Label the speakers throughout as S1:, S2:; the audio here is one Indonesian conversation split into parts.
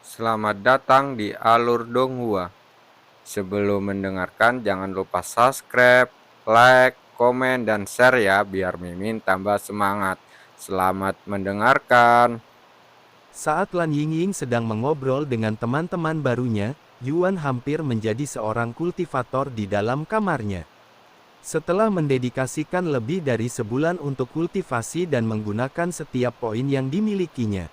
S1: Selamat datang di Alur Donghua. Sebelum mendengarkan, jangan lupa subscribe, like, komen, dan share ya, biar Mimin tambah semangat. Selamat mendengarkan.
S2: Saat Lan Yingying sedang mengobrol dengan teman-teman barunya, Yuan hampir menjadi seorang kultivator di dalam kamarnya. Setelah mendedikasikan lebih dari sebulan untuk kultivasi dan menggunakan setiap poin yang dimilikinya,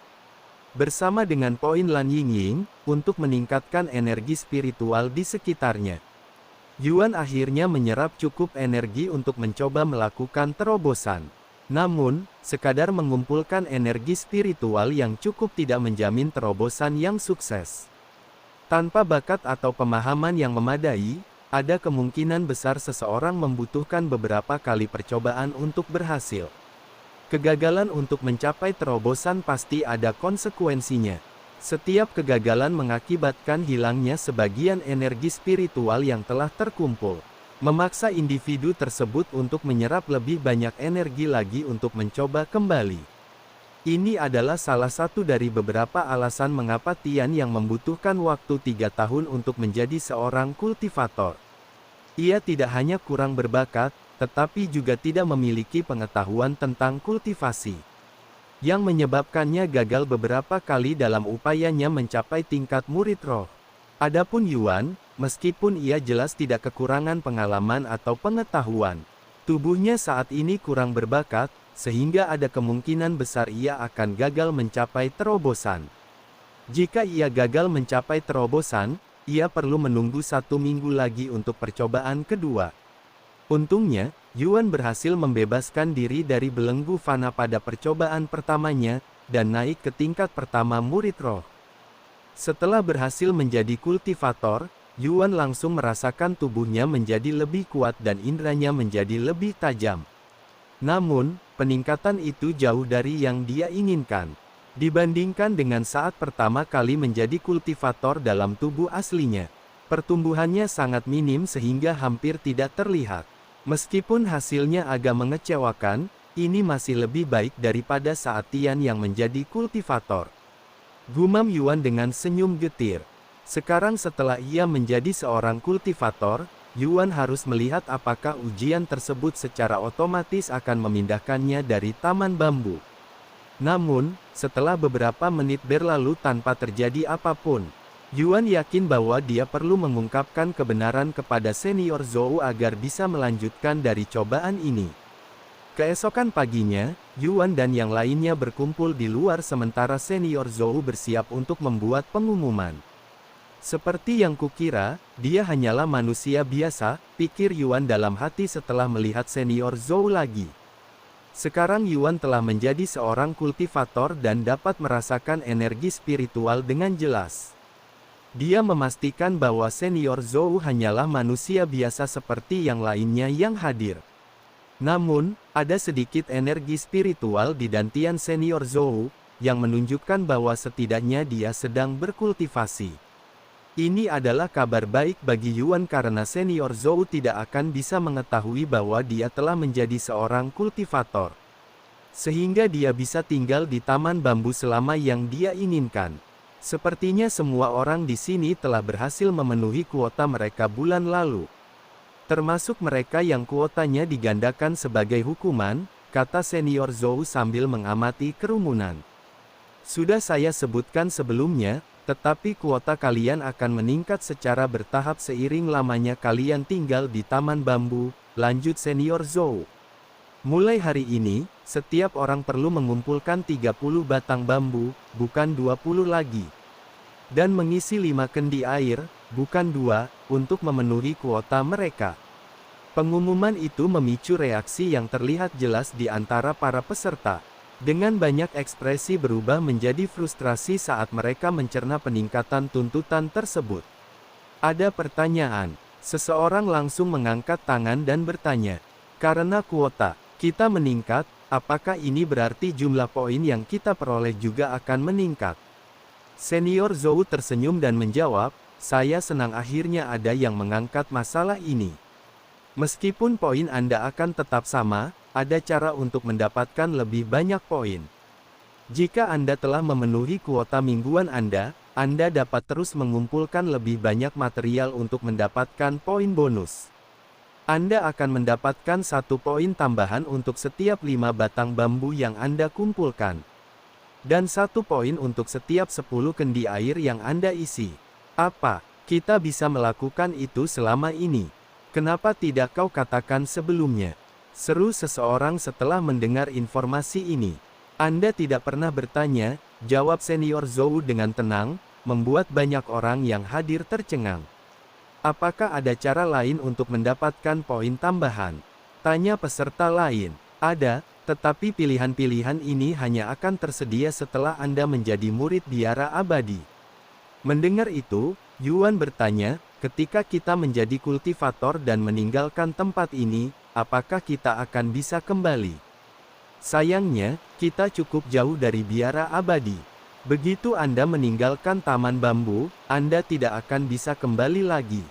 S2: bersama dengan poin Lan Yingying, untuk meningkatkan energi spiritual di sekitarnya, Yuan akhirnya menyerap cukup energi untuk mencoba melakukan terobosan. Namun, sekadar mengumpulkan energi spiritual yang cukup tidak menjamin terobosan yang sukses. Tanpa bakat atau pemahaman yang memadai, ada kemungkinan besar seseorang membutuhkan beberapa kali percobaan untuk berhasil. Kegagalan untuk mencapai terobosan pasti ada konsekuensinya. Setiap kegagalan mengakibatkan hilangnya sebagian energi spiritual yang telah terkumpul, memaksa individu tersebut untuk menyerap lebih banyak energi lagi untuk mencoba kembali. Ini adalah salah satu dari beberapa alasan mengapa Tian yang membutuhkan waktu 3 tahun untuk menjadi seorang kultivator. Ia tidak hanya kurang berbakat, tetapi juga tidak memiliki pengetahuan tentang kultivasi, yang menyebabkannya gagal beberapa kali dalam upayanya mencapai tingkat murid roh. Adapun Yuan, meskipun ia jelas tidak kekurangan pengalaman atau pengetahuan, tubuhnya saat ini kurang berbakat, sehingga ada kemungkinan besar ia akan gagal mencapai terobosan. Jika ia gagal mencapai terobosan, ia perlu menunggu 1 minggu lagi untuk percobaan kedua. Untungnya, Yuan berhasil membebaskan diri dari belenggu fana pada percobaan pertamanya, dan naik ke tingkat pertama murid roh. Setelah berhasil menjadi kultivator, Yuan langsung merasakan tubuhnya menjadi lebih kuat dan indranya menjadi lebih tajam. Namun, peningkatan itu jauh dari yang dia inginkan. Dibandingkan dengan saat pertama kali menjadi kultivator dalam tubuh aslinya, pertumbuhannya sangat minim sehingga hampir tidak terlihat. Meskipun hasilnya agak mengecewakan, ini masih lebih baik daripada saat Tian yang menjadi kultivator. Gumam Yuan dengan senyum getir. Sekarang setelah ia menjadi seorang kultivator, Yuan harus melihat apakah ujian tersebut secara otomatis akan memindahkannya dari taman bambu. Namun, setelah beberapa menit berlalu tanpa terjadi apapun, Yuan yakin bahwa dia perlu mengungkapkan kebenaran kepada senior Zhou agar bisa melanjutkan dari cobaan ini. Keesokan paginya, Yuan dan yang lainnya berkumpul di luar sementara senior Zhou bersiap untuk membuat pengumuman. Seperti yang kukira, dia hanyalah manusia biasa, pikir Yuan dalam hati setelah melihat senior Zhou lagi. Sekarang Yuan telah menjadi seorang kultivator dan dapat merasakan energi spiritual dengan jelas. Dia memastikan bahwa senior Zhou hanyalah manusia biasa seperti yang lainnya yang hadir. Namun, ada sedikit energi spiritual di dantian senior Zhou, yang menunjukkan bahwa setidaknya dia sedang berkultivasi. Ini adalah kabar baik bagi Yuan karena senior Zhou tidak akan bisa mengetahui bahwa dia telah menjadi seorang kultivator. Sehingga dia bisa tinggal di taman bambu selama yang dia inginkan. Sepertinya semua orang di sini telah berhasil memenuhi kuota mereka bulan lalu. Termasuk mereka yang kuotanya digandakan sebagai hukuman, kata senior Zhou sambil mengamati kerumunan. Sudah saya sebutkan sebelumnya, tetapi kuota kalian akan meningkat secara bertahap seiring lamanya kalian tinggal di taman bambu, lanjut senior Zhou. Mulai hari ini, setiap orang perlu mengumpulkan 30 batang bambu, bukan 20 lagi. Dan mengisi 5 kendi air, bukan 2, untuk memenuhi kuota mereka. Pengumuman itu memicu reaksi yang terlihat jelas di antara para peserta. Dengan banyak ekspresi berubah menjadi frustrasi saat mereka mencerna peningkatan tuntutan tersebut. Ada pertanyaan. Seseorang langsung mengangkat tangan dan bertanya. Karena kuota kita meningkat, apakah ini berarti jumlah poin yang kita peroleh juga akan meningkat? Senior Zhou tersenyum dan menjawab, saya senang akhirnya ada yang mengangkat masalah ini. Meskipun poin Anda akan tetap sama, ada cara untuk mendapatkan lebih banyak poin. Jika Anda telah memenuhi kuota mingguan Anda, Anda dapat terus mengumpulkan lebih banyak material untuk mendapatkan poin bonus. Anda akan mendapatkan 1 poin tambahan untuk setiap 5 batang bambu yang Anda kumpulkan. Dan 1 poin untuk setiap 10 kendi air yang Anda isi. Apa? Kita bisa melakukan itu selama ini. Kenapa tidak kau katakan sebelumnya? Seru seseorang setelah mendengar informasi ini. Anda tidak pernah bertanya, jawab senior Zhou dengan tenang, membuat banyak orang yang hadir tercengang. Apakah ada cara lain untuk mendapatkan poin tambahan? Tanya peserta lain. Ada, tetapi pilihan-pilihan ini hanya akan tersedia setelah Anda menjadi murid biara abadi. Mendengar itu, Yuan bertanya, ketika kita menjadi kultivator dan meninggalkan tempat ini, apakah kita akan bisa kembali? Sayangnya, kita cukup jauh dari biara abadi. Begitu Anda meninggalkan taman bambu, Anda tidak akan bisa kembali lagi.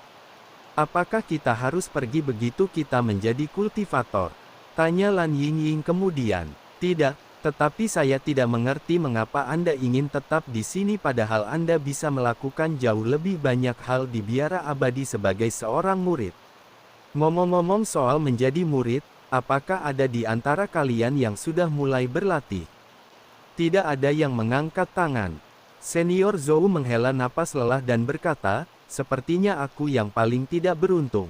S2: Apakah kita harus pergi begitu kita menjadi kultivator? Tanya Lan Yingying kemudian. Tidak, tetapi saya tidak mengerti mengapa Anda ingin tetap di sini padahal Anda bisa melakukan jauh lebih banyak hal di biara abadi sebagai seorang murid. Ngomong-ngomong soal menjadi murid, apakah ada di antara kalian yang sudah mulai berlatih? Tidak ada yang mengangkat tangan. Senior Zhou menghela napas lelah dan berkata, sepertinya aku yang paling tidak beruntung.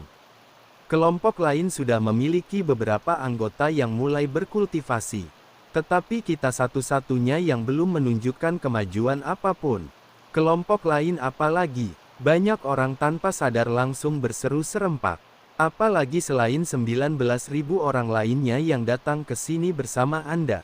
S2: Kelompok lain sudah memiliki beberapa anggota yang mulai berkultivasi. Tetapi kita satu-satunya yang belum menunjukkan kemajuan apapun. Kelompok lain apalagi? Banyak orang tanpa sadar langsung berseru serempak. Apalagi selain 19.000 orang lainnya yang datang ke sini bersama Anda.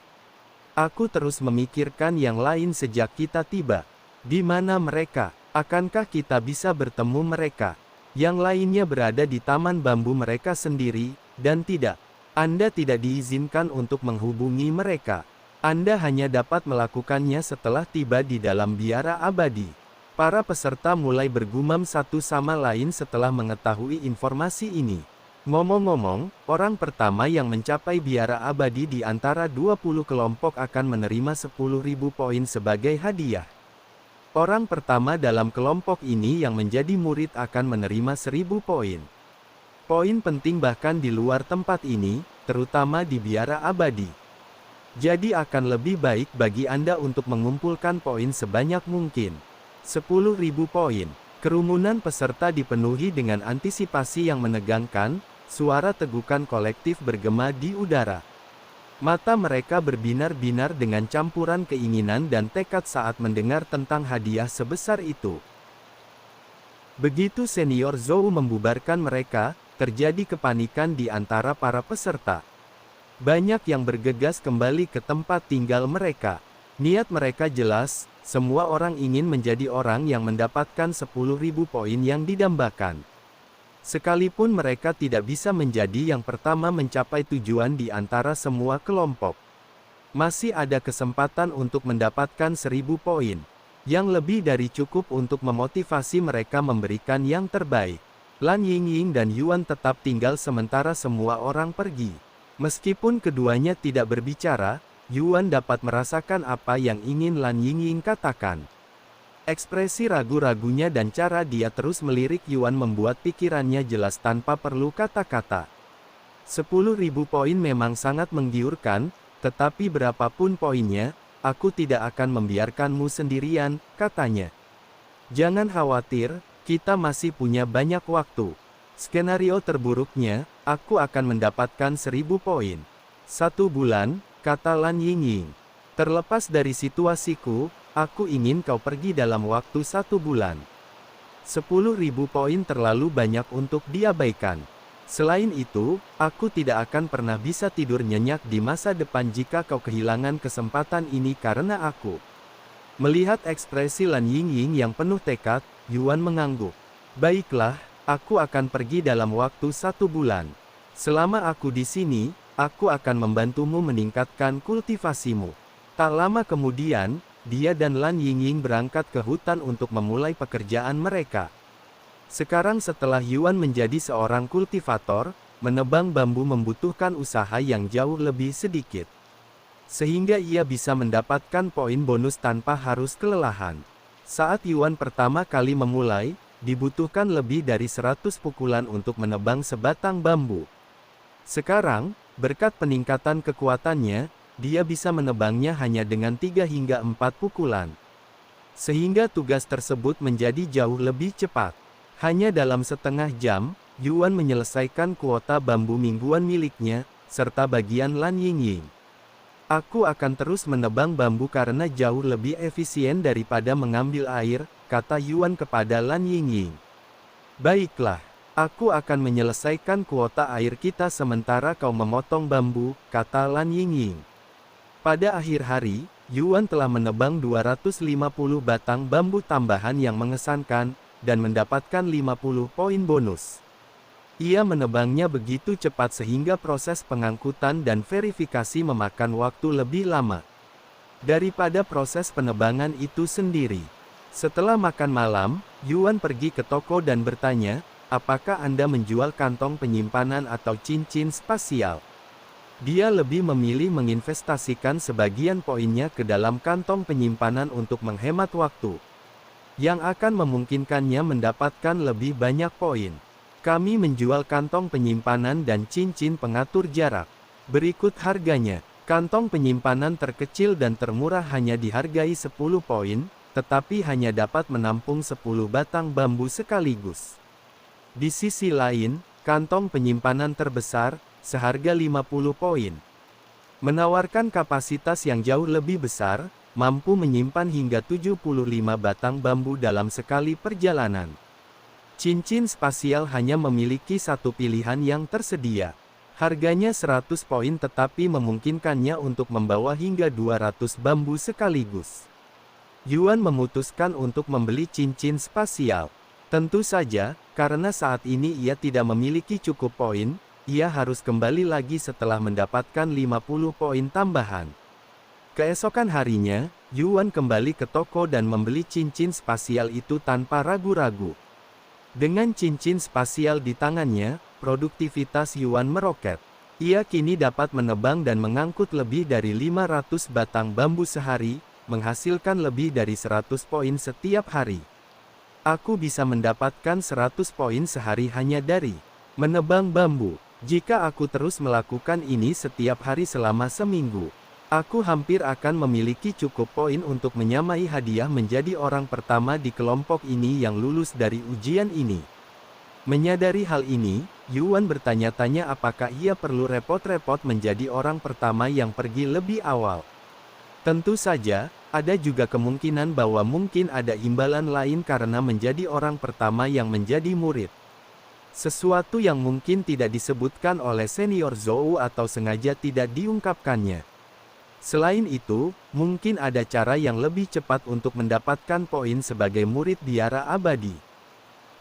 S2: Aku terus memikirkan yang lain sejak kita tiba. Di mana mereka? Akankah kita bisa bertemu mereka? Yang lainnya berada di taman bambu mereka sendiri, dan tidak. Anda tidak diizinkan untuk menghubungi mereka. Anda hanya dapat melakukannya setelah tiba di dalam biara abadi. Para peserta mulai bergumam satu sama lain setelah mengetahui informasi ini. Ngomong-ngomong, orang pertama yang mencapai biara abadi di antara 20 kelompok akan menerima 10.000 poin sebagai hadiah. Orang pertama dalam kelompok ini yang menjadi murid akan menerima 1.000 poin. Poin penting bahkan di luar tempat ini, terutama di biara abadi. Jadi akan lebih baik bagi Anda untuk mengumpulkan poin sebanyak mungkin. 10.000 poin. Kerumunan peserta dipenuhi dengan antisipasi yang menegangkan, suara tegukan kolektif bergema di udara. Mata mereka berbinar-binar dengan campuran keinginan dan tekad saat mendengar tentang hadiah sebesar itu. Begitu senior Zhou membubarkan mereka, terjadi kepanikan di antara para peserta. Banyak yang bergegas kembali ke tempat tinggal mereka. Niat mereka jelas, semua orang ingin menjadi orang yang mendapatkan 10.000 poin yang didambakan. Sekalipun mereka tidak bisa menjadi yang pertama mencapai tujuan di antara semua kelompok. Masih ada kesempatan untuk mendapatkan 1.000 poin. Yang lebih dari cukup untuk memotivasi mereka memberikan yang terbaik. Lan Yingying dan Yuan tetap tinggal sementara semua orang pergi. Meskipun keduanya tidak berbicara, Yuan dapat merasakan apa yang ingin Lan Yingying katakan. Ekspresi ragu-ragunya dan cara dia terus melirik Yuan membuat pikirannya jelas tanpa perlu kata-kata. 10.000 poin memang sangat menggiurkan, tetapi berapapun poinnya, aku tidak akan membiarkanmu sendirian, katanya. Jangan khawatir, kita masih punya banyak waktu. Skenario terburuknya, aku akan mendapatkan 1.000 poin. 1 bulan, kata Lan Yingying. Terlepas dari situasiku, aku ingin kau pergi dalam waktu 1 bulan. 10.000 poin terlalu banyak untuk diabaikan. Selain itu, aku tidak akan pernah bisa tidur nyenyak di masa depan jika kau kehilangan kesempatan ini karena aku. Melihat ekspresi Lan Yingying yang penuh tekad, Yuan mengangguk. Baiklah, aku akan pergi dalam waktu 1 bulan. Selama aku di sini, aku akan membantumu meningkatkan kultivasimu. Tak lama kemudian, dia dan Lan Yingying berangkat ke hutan untuk memulai pekerjaan mereka. Sekarang setelah Yuan menjadi seorang kultivator, menebang bambu membutuhkan usaha yang jauh lebih sedikit. Sehingga ia bisa mendapatkan poin bonus tanpa harus kelelahan. Saat Yuan pertama kali memulai, dibutuhkan lebih dari 100 pukulan untuk menebang sebatang bambu. Sekarang, berkat peningkatan kekuatannya, dia bisa menebangnya hanya dengan 3 hingga 4 pukulan. Sehingga tugas tersebut menjadi jauh lebih cepat. Hanya dalam setengah jam, Yuan menyelesaikan kuota bambu mingguan miliknya, serta bagian Lan Yingying. Aku akan terus menebang bambu karena jauh lebih efisien daripada mengambil air, kata Yuan kepada Lan Yingying. Baiklah, aku akan menyelesaikan kuota air kita sementara kau memotong bambu, kata Lan Yingying. Pada akhir hari, Yuan telah menebang 250 batang bambu tambahan yang mengesankan, dan mendapatkan 50 poin bonus. Ia menebangnya begitu cepat sehingga proses pengangkutan dan verifikasi memakan waktu lebih lama daripada proses penebangan itu sendiri. Setelah makan malam, Yuan pergi ke toko dan bertanya, apakah Anda menjual kantong penyimpanan atau cincin spasial? Dia lebih memilih menginvestasikan sebagian poinnya ke dalam kantong penyimpanan untuk menghemat waktu, yang akan memungkinkannya mendapatkan lebih banyak poin. Kami menjual kantong penyimpanan dan cincin pengatur jarak. Berikut harganya. Kantong penyimpanan terkecil dan termurah hanya dihargai 10 poin, tetapi hanya dapat menampung 10 batang bambu sekaligus. Di sisi lain, kantong penyimpanan terbesar, seharga 50 poin, menawarkan kapasitas yang jauh lebih besar, mampu menyimpan hingga 75 batang bambu dalam sekali perjalanan. Cincin spasial hanya memiliki satu pilihan yang tersedia. Harganya 100 poin tetapi memungkinkannya untuk membawa hingga 200 bambu sekaligus. Yuan memutuskan untuk membeli cincin spasial. Tentu saja, karena saat ini ia tidak memiliki cukup poin, ia harus kembali lagi setelah mendapatkan 50 poin tambahan. Keesokan harinya, Yuan kembali ke toko dan membeli cincin spasial itu tanpa ragu-ragu. Dengan cincin spasial di tangannya, produktivitas Yuan meroket. Ia kini dapat menebang dan mengangkut lebih dari 500 batang bambu sehari, menghasilkan lebih dari 100 poin setiap hari. Aku bisa mendapatkan 100 poin sehari hanya dari menebang bambu. Jika aku terus melakukan ini setiap hari selama seminggu, aku hampir akan memiliki cukup poin untuk menyamai hadiah menjadi orang pertama di kelompok ini yang lulus dari ujian ini. Menyadari hal ini, Yuan bertanya-tanya apakah ia perlu repot-repot menjadi orang pertama yang pergi lebih awal. Tentu saja, ada juga kemungkinan bahwa mungkin ada imbalan lain karena menjadi orang pertama yang menjadi murid. Sesuatu yang mungkin tidak disebutkan oleh senior Zhou atau sengaja tidak diungkapkannya. Selain itu, mungkin ada cara yang lebih cepat untuk mendapatkan poin sebagai murid biara abadi.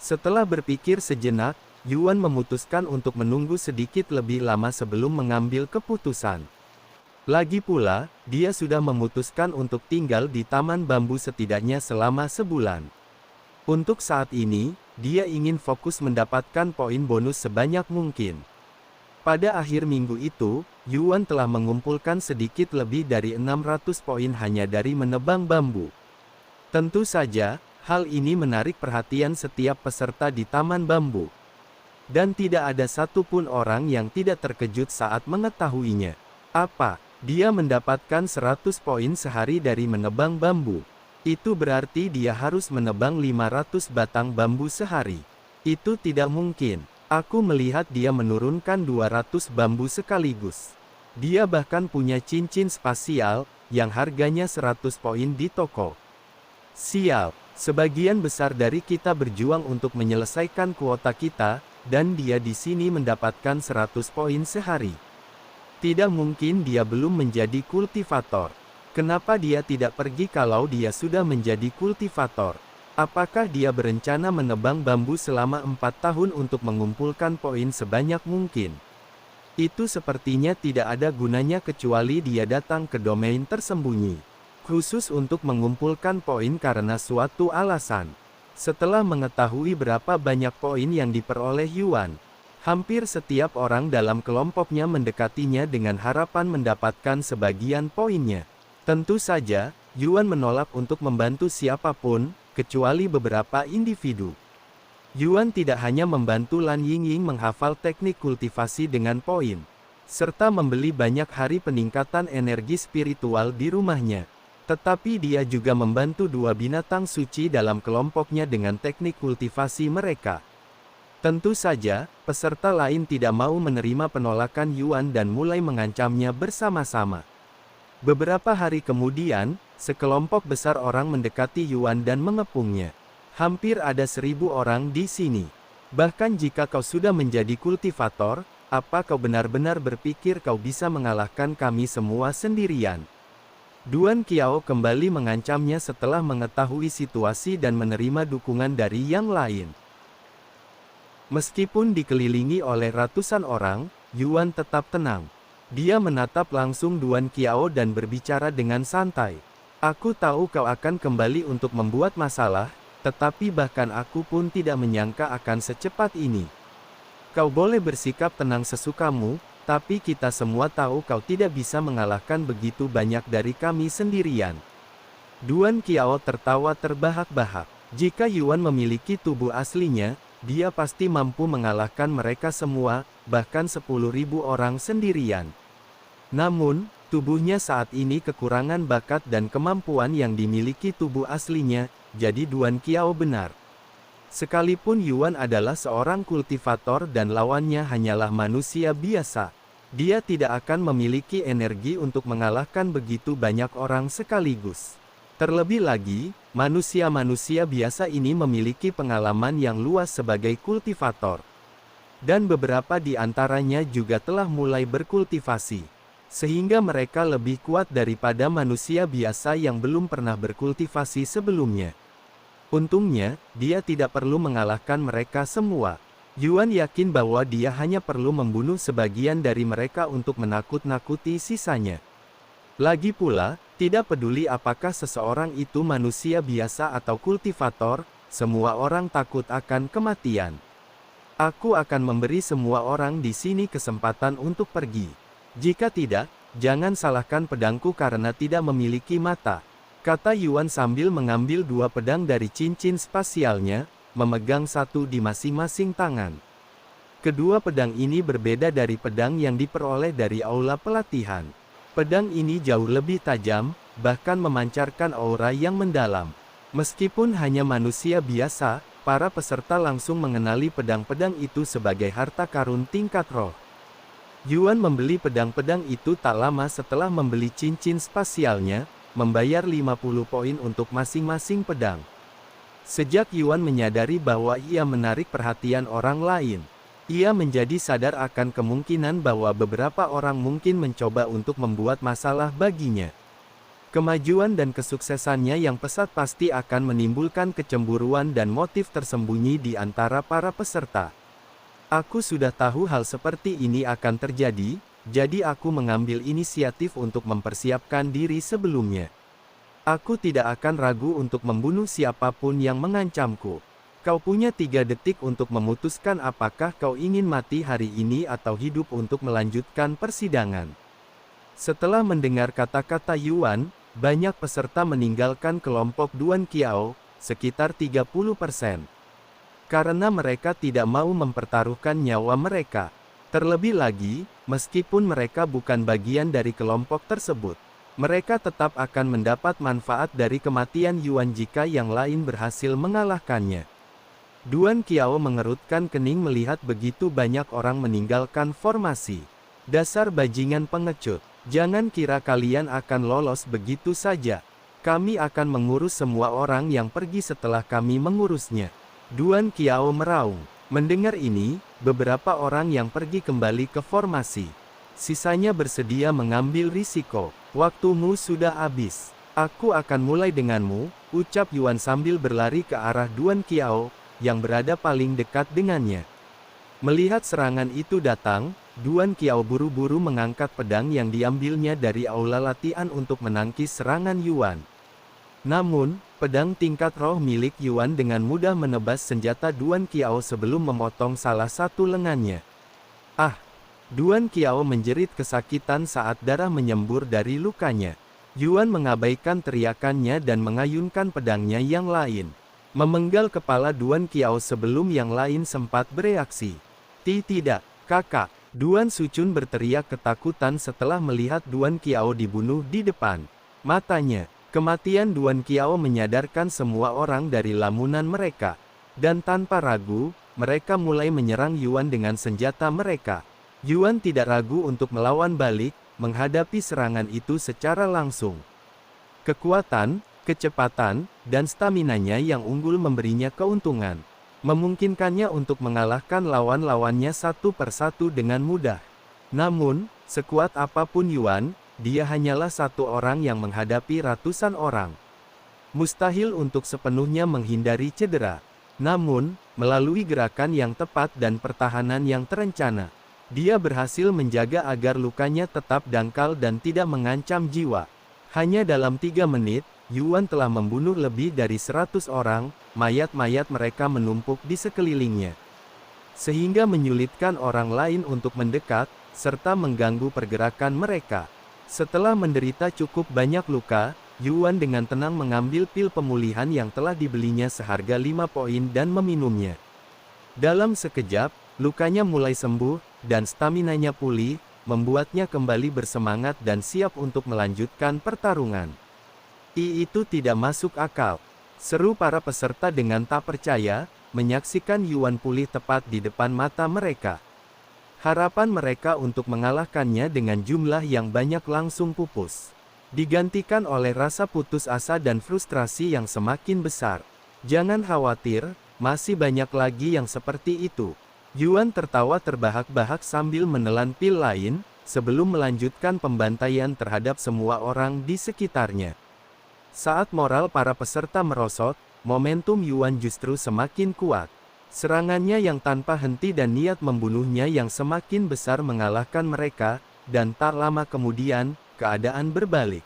S2: Setelah berpikir sejenak, Yuan memutuskan untuk menunggu sedikit lebih lama sebelum mengambil keputusan. Lagi pula, dia sudah memutuskan untuk tinggal di taman bambu setidaknya selama sebulan. Untuk saat ini, dia ingin fokus mendapatkan poin bonus sebanyak mungkin. Pada akhir minggu itu, Yuan telah mengumpulkan sedikit lebih dari 600 poin hanya dari menebang bambu. Tentu saja, hal ini menarik perhatian setiap peserta di taman bambu. Dan tidak ada satupun orang yang tidak terkejut saat mengetahuinya. Apa? Dia mendapatkan 100 poin sehari dari menebang bambu. Itu berarti dia harus menebang 500 batang bambu sehari. Itu tidak mungkin. Aku melihat dia menurunkan 200 bambu sekaligus. Dia bahkan punya cincin spasial, yang harganya 100 poin di toko. Sial, sebagian besar dari kita berjuang untuk menyelesaikan kuota kita, dan dia di sini mendapatkan 100 poin sehari. Tidak mungkin dia belum menjadi kultivator. Kenapa dia tidak pergi kalau dia sudah menjadi kultivator? Apakah dia berencana menebang bambu selama 4 tahun untuk mengumpulkan poin sebanyak mungkin? Itu sepertinya tidak ada gunanya kecuali dia datang ke domain tersembunyi. Khusus untuk mengumpulkan poin karena suatu alasan. Setelah mengetahui berapa banyak poin yang diperoleh Yuan, hampir setiap orang dalam kelompoknya mendekatinya dengan harapan mendapatkan sebagian poinnya. Tentu saja, Yuan menolak untuk membantu siapapun, kecuali beberapa individu. Yuan tidak hanya membantu Lan Yingying menghafal teknik kultivasi dengan poin, serta membeli banyak hari peningkatan energi spiritual di rumahnya. Tetapi dia juga membantu dua binatang suci dalam kelompoknya dengan teknik kultivasi mereka. Tentu saja, peserta lain tidak mau menerima penolakan Yuan dan mulai mengancamnya bersama-sama. Beberapa hari kemudian, sekelompok besar orang mendekati Yuan dan mengepungnya. Hampir ada 1000 orang di sini. Bahkan jika kau sudah menjadi kultivator, apa kau benar-benar berpikir kau bisa mengalahkan kami semua sendirian? Duan Qiao kembali mengancamnya setelah mengetahui situasi dan menerima dukungan dari yang lain. Meskipun dikelilingi oleh ratusan orang, Yuan tetap tenang. Dia menatap langsung Duan Qiao dan berbicara dengan santai. Aku tahu kau akan kembali untuk membuat masalah, tetapi bahkan aku pun tidak menyangka akan secepat ini. Kau boleh bersikap tenang sesukamu, tapi kita semua tahu kau tidak bisa mengalahkan begitu banyak dari kami sendirian. Duan Qiao tertawa terbahak-bahak. Jika Yuan memiliki tubuh aslinya, dia pasti mampu mengalahkan mereka semua, bahkan 10.000 orang sendirian. Namun, tubuhnya saat ini kekurangan bakat dan kemampuan yang dimiliki tubuh aslinya, jadi Duan Qiao benar. Sekalipun Yuan adalah seorang kultivator dan lawannya hanyalah manusia biasa, dia tidak akan memiliki energi untuk mengalahkan begitu banyak orang sekaligus. Terlebih lagi, manusia-manusia biasa ini memiliki pengalaman yang luas sebagai kultivator. Dan beberapa di antaranya juga telah mulai berkultivasi. Sehingga mereka lebih kuat daripada manusia biasa yang belum pernah berkultivasi sebelumnya. Untungnya, dia tidak perlu mengalahkan mereka semua. Yuan yakin bahwa dia hanya perlu membunuh sebagian dari mereka untuk menakut-nakuti sisanya. Lagi pula, tidak peduli apakah seseorang itu manusia biasa atau kultivator, semua orang takut akan kematian. Aku akan memberi semua orang di sini kesempatan untuk pergi. Jika tidak, jangan salahkan pedangku karena tidak memiliki mata, kata Yuan sambil mengambil 2 pedang dari cincin spasialnya, memegang satu di masing-masing tangan. Kedua pedang ini berbeda dari pedang yang diperoleh dari aula pelatihan. Pedang ini jauh lebih tajam, bahkan memancarkan aura yang mendalam. Meskipun hanya manusia biasa, para peserta langsung mengenali pedang-pedang itu sebagai harta karun tingkat roh. Yuan membeli pedang-pedang itu tak lama setelah membeli cincin spasialnya, membayar 50 poin untuk masing-masing pedang. Sejak Yuan menyadari bahwa ia menarik perhatian orang lain, ia menjadi sadar akan kemungkinan bahwa beberapa orang mungkin mencoba untuk membuat masalah baginya. Kemajuan dan kesuksesannya yang pesat pasti akan menimbulkan kecemburuan dan motif tersembunyi di antara para peserta. Aku sudah tahu hal seperti ini akan terjadi, jadi aku mengambil inisiatif untuk mempersiapkan diri sebelumnya. Aku tidak akan ragu untuk membunuh siapapun yang mengancamku. Kau punya 3 detik untuk memutuskan apakah kau ingin mati hari ini atau hidup untuk melanjutkan persidangan. Setelah mendengar kata-kata Yuan, banyak peserta meninggalkan kelompok Duan Qiao, sekitar 30%. Karena mereka tidak mau mempertaruhkan nyawa mereka. Terlebih lagi, meskipun mereka bukan bagian dari kelompok tersebut, mereka tetap akan mendapat manfaat dari kematian Yuan jika yang lain berhasil mengalahkannya. Duan Qiao mengerutkan kening melihat begitu banyak orang meninggalkan formasi. Dasar bajingan pengecut, jangan kira kalian akan lolos begitu saja. Kami akan mengurus semua orang yang pergi setelah kami mengurusnya. Duan Qiao meraung. Mendengar ini, beberapa orang yang pergi kembali ke formasi. Sisanya bersedia mengambil risiko. Waktumu sudah habis. Aku akan mulai denganmu, ucap Yuan sambil berlari ke arah Duan Qiao, yang berada paling dekat dengannya. Melihat serangan itu datang, Duan Qiao buru-buru mengangkat pedang yang diambilnya dari aula latihan untuk menangkis serangan Yuan. Namun, pedang tingkat roh milik Yuan dengan mudah menebas senjata Duan Qiao sebelum memotong salah satu lengannya. Ah! Duan Qiao menjerit kesakitan saat darah menyembur dari lukanya. Yuan mengabaikan teriakannya dan mengayunkan pedangnya yang lain. Memenggal kepala Duan Qiao sebelum yang lain sempat bereaksi. Tidak, kakak. Duan Sucun berteriak ketakutan setelah melihat Duan Qiao dibunuh di depan matanya. Kematian Duan Qiao menyadarkan semua orang dari lamunan mereka. Dan tanpa ragu, mereka mulai menyerang Yuan dengan senjata mereka. Yuan tidak ragu untuk melawan balik, menghadapi serangan itu secara langsung. Kekuatan, kecepatan, dan staminanya yang unggul memberinya keuntungan. Memungkinkannya untuk mengalahkan lawan-lawannya satu persatu dengan mudah. Namun, sekuat apapun Yuan, dia hanyalah satu orang yang menghadapi ratusan orang. Mustahil untuk sepenuhnya menghindari cedera. Namun, melalui gerakan yang tepat dan pertahanan yang terencana, dia berhasil menjaga agar lukanya tetap dangkal dan tidak mengancam jiwa. Hanya dalam 3 menit, Yuan telah membunuh lebih dari 100 orang, mayat-mayat mereka menumpuk di sekelilingnya. Sehingga menyulitkan orang lain untuk mendekat, serta mengganggu pergerakan mereka. Setelah menderita cukup banyak luka, Yuan dengan tenang mengambil pil pemulihan yang telah dibelinya seharga 5 poin dan meminumnya. Dalam sekejap, lukanya mulai sembuh, dan staminanya pulih, membuatnya kembali bersemangat dan siap untuk melanjutkan pertarungan. Itu tidak masuk akal. Seru para peserta dengan tak percaya, menyaksikan Yuan pulih tepat di depan mata mereka. Harapan mereka untuk mengalahkannya dengan jumlah yang banyak langsung pupus. Digantikan oleh rasa putus asa dan frustrasi yang semakin besar. Jangan khawatir, masih banyak lagi yang seperti itu. Yuan tertawa terbahak-bahak sambil menelan pil lain, sebelum melanjutkan pembantaian terhadap semua orang di sekitarnya. Saat moral para peserta merosot, momentum Yuan justru semakin kuat. Serangannya yang tanpa henti dan niat membunuhnya yang semakin besar mengalahkan mereka, dan tak lama kemudian, keadaan berbalik.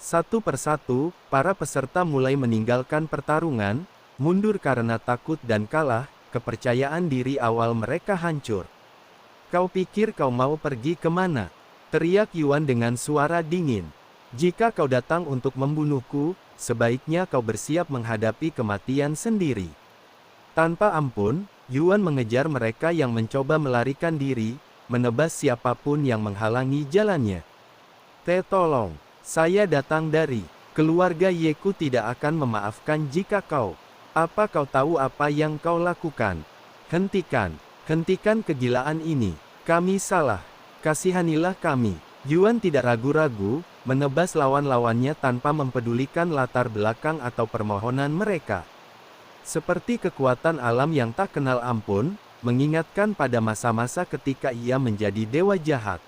S2: Satu persatu, para peserta mulai meninggalkan pertarungan, mundur karena takut dan kalah. Kepercayaan diri awal mereka hancur. Kau pikir kau mau pergi kemana? Teriak Yuan dengan suara dingin. Jika kau datang untuk membunuhku, sebaiknya kau bersiap menghadapi kematian sendiri. Tanpa ampun, Yuan mengejar mereka yang mencoba melarikan diri, menebas siapapun yang menghalangi jalannya. Tolong, saya datang dari keluarga Yeku tidak akan memaafkan jika kau. Apa kau tahu apa yang kau lakukan? Hentikan kegilaan ini. Kami salah. Kasihanilah kami. Yuan tidak ragu-ragu, menebas lawan-lawannya tanpa mempedulikan latar belakang atau permohonan mereka. Seperti kekuatan alam yang tak kenal ampun, mengingatkan pada masa-masa ketika ia menjadi dewa jahat.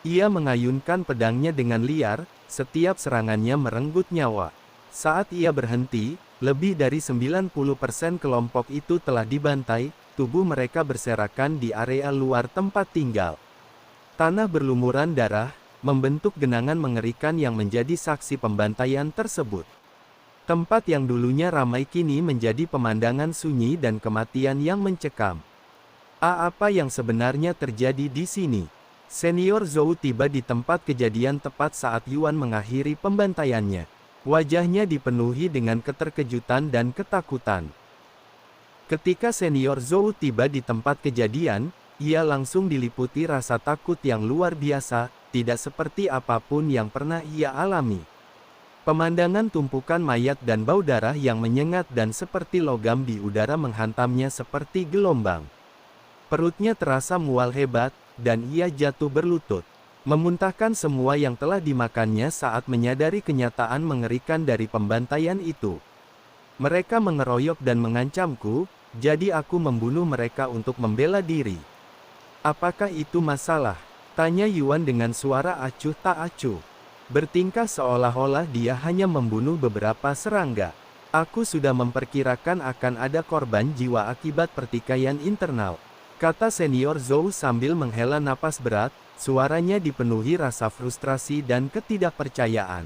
S2: Ia mengayunkan pedangnya dengan liar, setiap serangannya merenggut nyawa. Saat ia berhenti, lebih dari 90% kelompok itu telah dibantai, tubuh mereka berserakan di area luar tempat tinggal. Tanah berlumuran darah, membentuk genangan mengerikan yang menjadi saksi pembantaian tersebut. Tempat yang dulunya ramai kini menjadi pemandangan sunyi dan kematian yang mencekam. Apa yang sebenarnya terjadi di sini? Senior Zhou tiba di tempat kejadian tepat saat Yuan mengakhiri pembantaiannya. Wajahnya dipenuhi dengan keterkejutan dan ketakutan. Ketika Senior Zhou tiba di tempat kejadian, ia langsung diliputi rasa takut yang luar biasa, tidak seperti apapun yang pernah ia alami. Pemandangan tumpukan mayat dan bau darah yang menyengat dan seperti logam di udara menghantamnya seperti gelombang. Perutnya terasa mual hebat, dan ia jatuh berlutut. Memuntahkan semua yang telah dimakannya saat menyadari kenyataan mengerikan dari pembantaian itu. Mereka mengeroyok dan mengancamku, jadi aku membunuh mereka untuk membela diri. Apakah itu masalah? Tanya Yuan dengan suara acuh tak acuh. Bertingkah seolah-olah dia hanya membunuh beberapa serangga. Aku sudah memperkirakan akan ada korban jiwa akibat pertikaian internal, kata Senior Zhou sambil menghela napas berat. Suaranya dipenuhi rasa frustrasi dan ketidakpercayaan.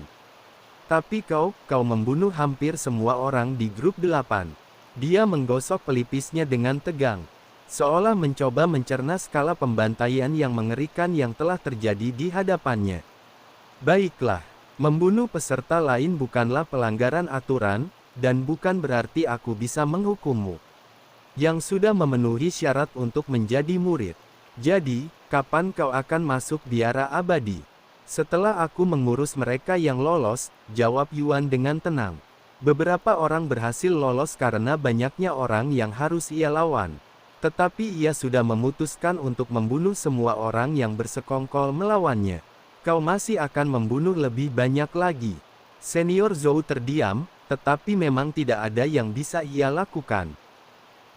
S2: Tapi kau membunuh hampir semua orang di grup 8. Dia menggosok pelipisnya dengan tegang, seolah mencoba mencerna skala pembantaian yang mengerikan yang telah terjadi di hadapannya. Baiklah, Membunuh peserta lain bukanlah pelanggaran aturan, dan bukan berarti aku bisa menghukummu. Yang sudah memenuhi syarat untuk menjadi murid. Jadi, kapan kau akan masuk biara abadi? Setelah aku mengurus mereka yang lolos, jawab Yuan dengan tenang. Beberapa orang berhasil lolos karena banyaknya orang yang harus ia lawan. Tetapi ia sudah memutuskan untuk membunuh semua orang yang bersekongkol melawannya. Kau masih akan membunuh lebih banyak lagi. Senior Zhou terdiam, tetapi memang tidak ada yang bisa ia lakukan.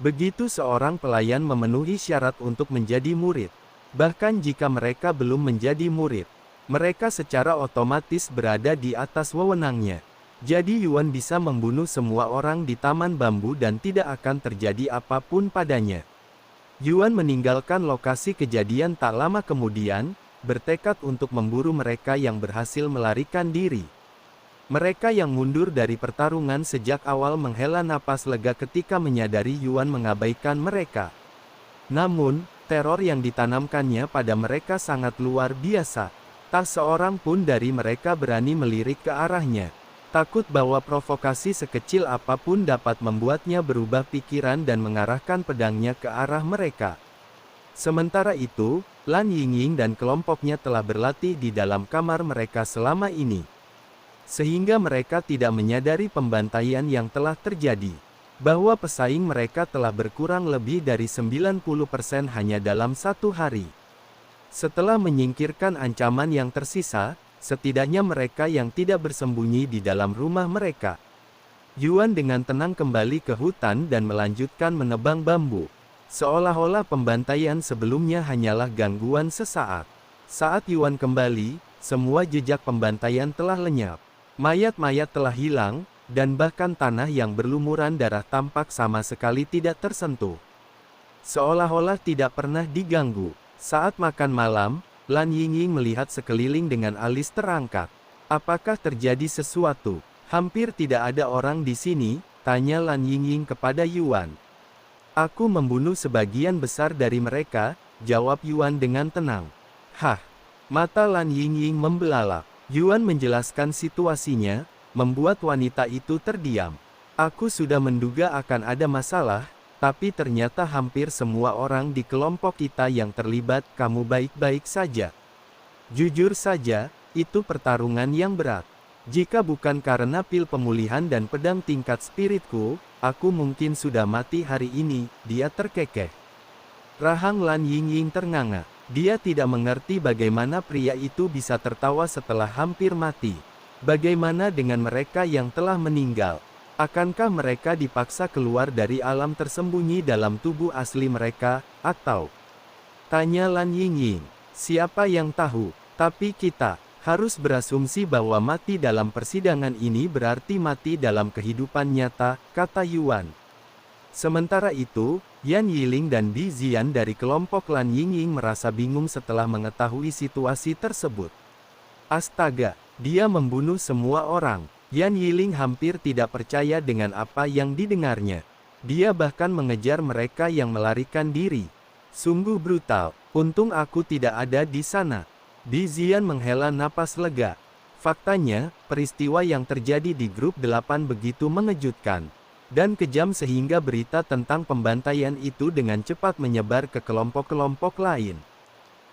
S2: Begitu seorang pelayan memenuhi syarat untuk menjadi murid. Bahkan jika mereka belum menjadi murid, mereka secara otomatis berada di atas wewenangnya. Jadi Yuan bisa membunuh semua orang di Taman Bambu dan tidak akan terjadi apapun padanya. Yuan meninggalkan lokasi kejadian tak lama kemudian, bertekad untuk memburu mereka yang berhasil melarikan diri. Mereka yang mundur dari pertarungan sejak awal menghela napas lega ketika menyadari Yuan mengabaikan mereka. Namun, teror yang ditanamkannya pada mereka sangat luar biasa. Tak seorang pun dari mereka berani melirik ke arahnya. Takut bahwa provokasi sekecil apapun dapat membuatnya berubah pikiran dan mengarahkan pedangnya ke arah mereka. Sementara itu, Lan Yingying dan kelompoknya telah berlatih di dalam kamar mereka selama ini. Sehingga mereka tidak menyadari pembantaian yang telah terjadi. Bahwa pesaing mereka telah berkurang lebih dari 90% hanya dalam satu hari. Setelah menyingkirkan ancaman yang tersisa, setidaknya mereka yang tidak bersembunyi di dalam rumah mereka. Yuan dengan tenang kembali ke hutan dan melanjutkan menebang bambu. Seolah-olah pembantaian sebelumnya hanyalah gangguan sesaat. Saat Yuan kembali, semua jejak pembantaian telah lenyap. Mayat-mayat telah hilang, dan bahkan tanah yang berlumuran darah tampak sama sekali tidak tersentuh. Seolah-olah tidak pernah diganggu. Saat makan malam, Lan Yingying melihat sekeliling dengan alis terangkat. Apakah terjadi sesuatu? Hampir tidak ada orang di sini, tanya Lan Yingying kepada Yuan. Aku membunuh sebagian besar dari mereka, jawab Yuan dengan tenang. Hah? Mata Lan Yingying membelalak. Yuan menjelaskan situasinya, membuat wanita itu terdiam. Aku sudah menduga akan ada masalah, tapi ternyata hampir semua orang di kelompok kita yang terlibat kamu baik-baik saja. Jujur saja, itu pertarungan yang berat. Jika bukan karena pil pemulihan dan pedang tingkat spiritku, aku mungkin sudah mati hari ini, dia terkekeh. Rahang Lan Yingying ternganga. Dia tidak mengerti bagaimana pria itu bisa tertawa setelah hampir mati. Bagaimana dengan mereka yang telah meninggal? Akankah mereka dipaksa keluar dari alam tersembunyi dalam tubuh asli mereka, atau? Tanya Lan Yingying. Siapa yang tahu? Tapi kita harus berasumsi bahwa mati dalam persidangan ini berarti mati dalam kehidupan nyata, kata Yuan. Sementara itu, Yan Yiling dan Bi Zian dari kelompok Lan Yingying merasa bingung setelah mengetahui situasi tersebut. Astaga, dia membunuh semua orang. Yan Yiling hampir tidak percaya dengan apa yang didengarnya. Dia bahkan mengejar mereka yang melarikan diri. Sungguh brutal, untung aku tidak ada di sana. Bi Zian menghela napas lega. Faktanya, peristiwa yang terjadi di grup 8 begitu mengejutkan dan kejam sehingga berita tentang pembantaian itu dengan cepat menyebar ke kelompok-kelompok lain.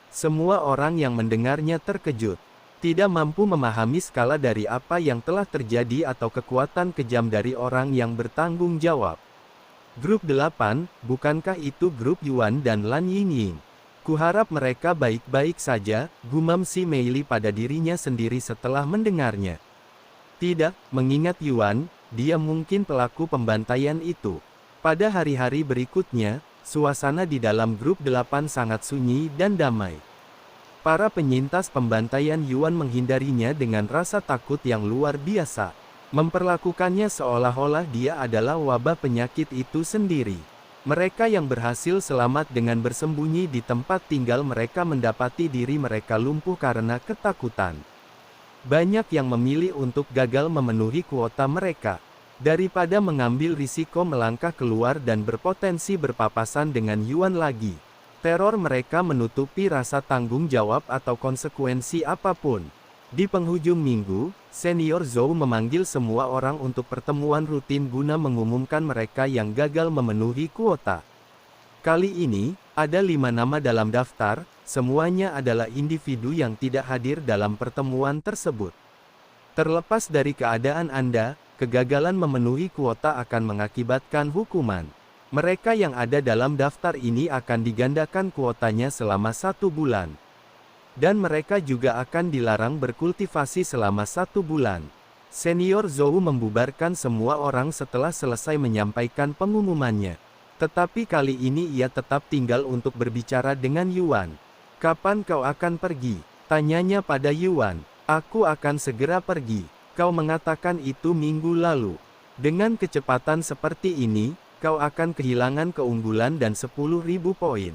S2: Semua orang yang mendengarnya terkejut, tidak mampu memahami skala dari apa yang telah terjadi atau kekuatan kejam dari orang yang bertanggung jawab. Grup 8, bukankah itu grup Yuan dan Lan Yingying? Kuharap mereka baik-baik saja, gumam si Meili pada dirinya sendiri setelah mendengarnya. Tidak, mengingat Yuan, dia mungkin pelaku pembantaian itu. Pada hari-hari berikutnya, suasana di dalam grup 8 sangat sunyi dan damai. Para penyintas pembantaian Yuan menghindarinya dengan rasa takut yang luar biasa. Memperlakukannya seolah-olah dia adalah wabah penyakit itu sendiri. Mereka yang berhasil selamat dengan bersembunyi di tempat tinggal mereka mendapati diri mereka lumpuh karena ketakutan. Banyak yang memilih untuk gagal memenuhi kuota mereka, daripada mengambil risiko melangkah keluar dan berpotensi berpapasan dengan Yuan lagi. Teror mereka menutupi rasa tanggung jawab atau konsekuensi apapun. Di penghujung minggu, Senior Zhou memanggil semua orang untuk pertemuan rutin guna mengumumkan mereka yang gagal memenuhi kuota. Kali ini, ada 5 nama dalam daftar, semuanya adalah individu yang tidak hadir dalam pertemuan tersebut. Terlepas dari keadaan Anda, kegagalan memenuhi kuota akan mengakibatkan hukuman. Mereka yang ada dalam daftar ini akan digandakan kuotanya selama 1 bulan. Dan mereka juga akan dilarang berkultivasi selama 1 bulan. Senior Zhou membubarkan semua orang setelah selesai menyampaikan pengumumannya. Tetapi kali ini ia tetap tinggal untuk berbicara dengan Yuan. "Kapan kau akan pergi?" tanyanya pada Yuan. "Aku akan segera pergi. Kau mengatakan itu minggu lalu. Dengan kecepatan seperti ini, kau akan kehilangan keunggulan dan 10.000 poin.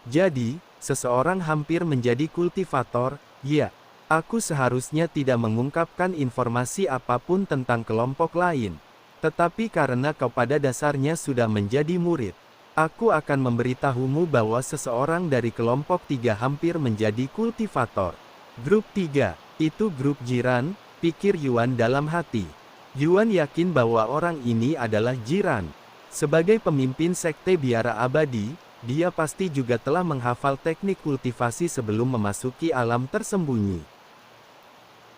S2: Jadi, seseorang hampir menjadi kultivator, ya. Aku seharusnya tidak mengungkapkan informasi apapun tentang kelompok lain. Tetapi karena kau pada dasarnya sudah menjadi murid, aku akan memberitahumu bahwa seseorang dari kelompok 3 hampir menjadi kultivator." "Grup 3, itu grup Jiran," pikir Yuan dalam hati. Yuan yakin bahwa orang ini adalah Jiran. Sebagai pemimpin sekte biara abadi, dia pasti juga telah menghafal teknik kultivasi sebelum memasuki alam tersembunyi.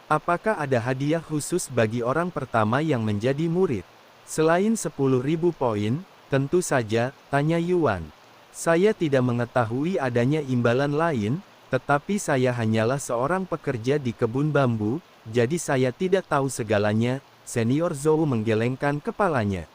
S2: "Apakah ada hadiah khusus bagi orang pertama yang menjadi murid? Selain 10.000 poin, tentu saja," tanya Yuan. "Saya tidak mengetahui adanya imbalan lain, tetapi saya hanyalah seorang pekerja di kebun bambu, jadi saya tidak tahu segalanya." Senior Zhou menggelengkan kepalanya.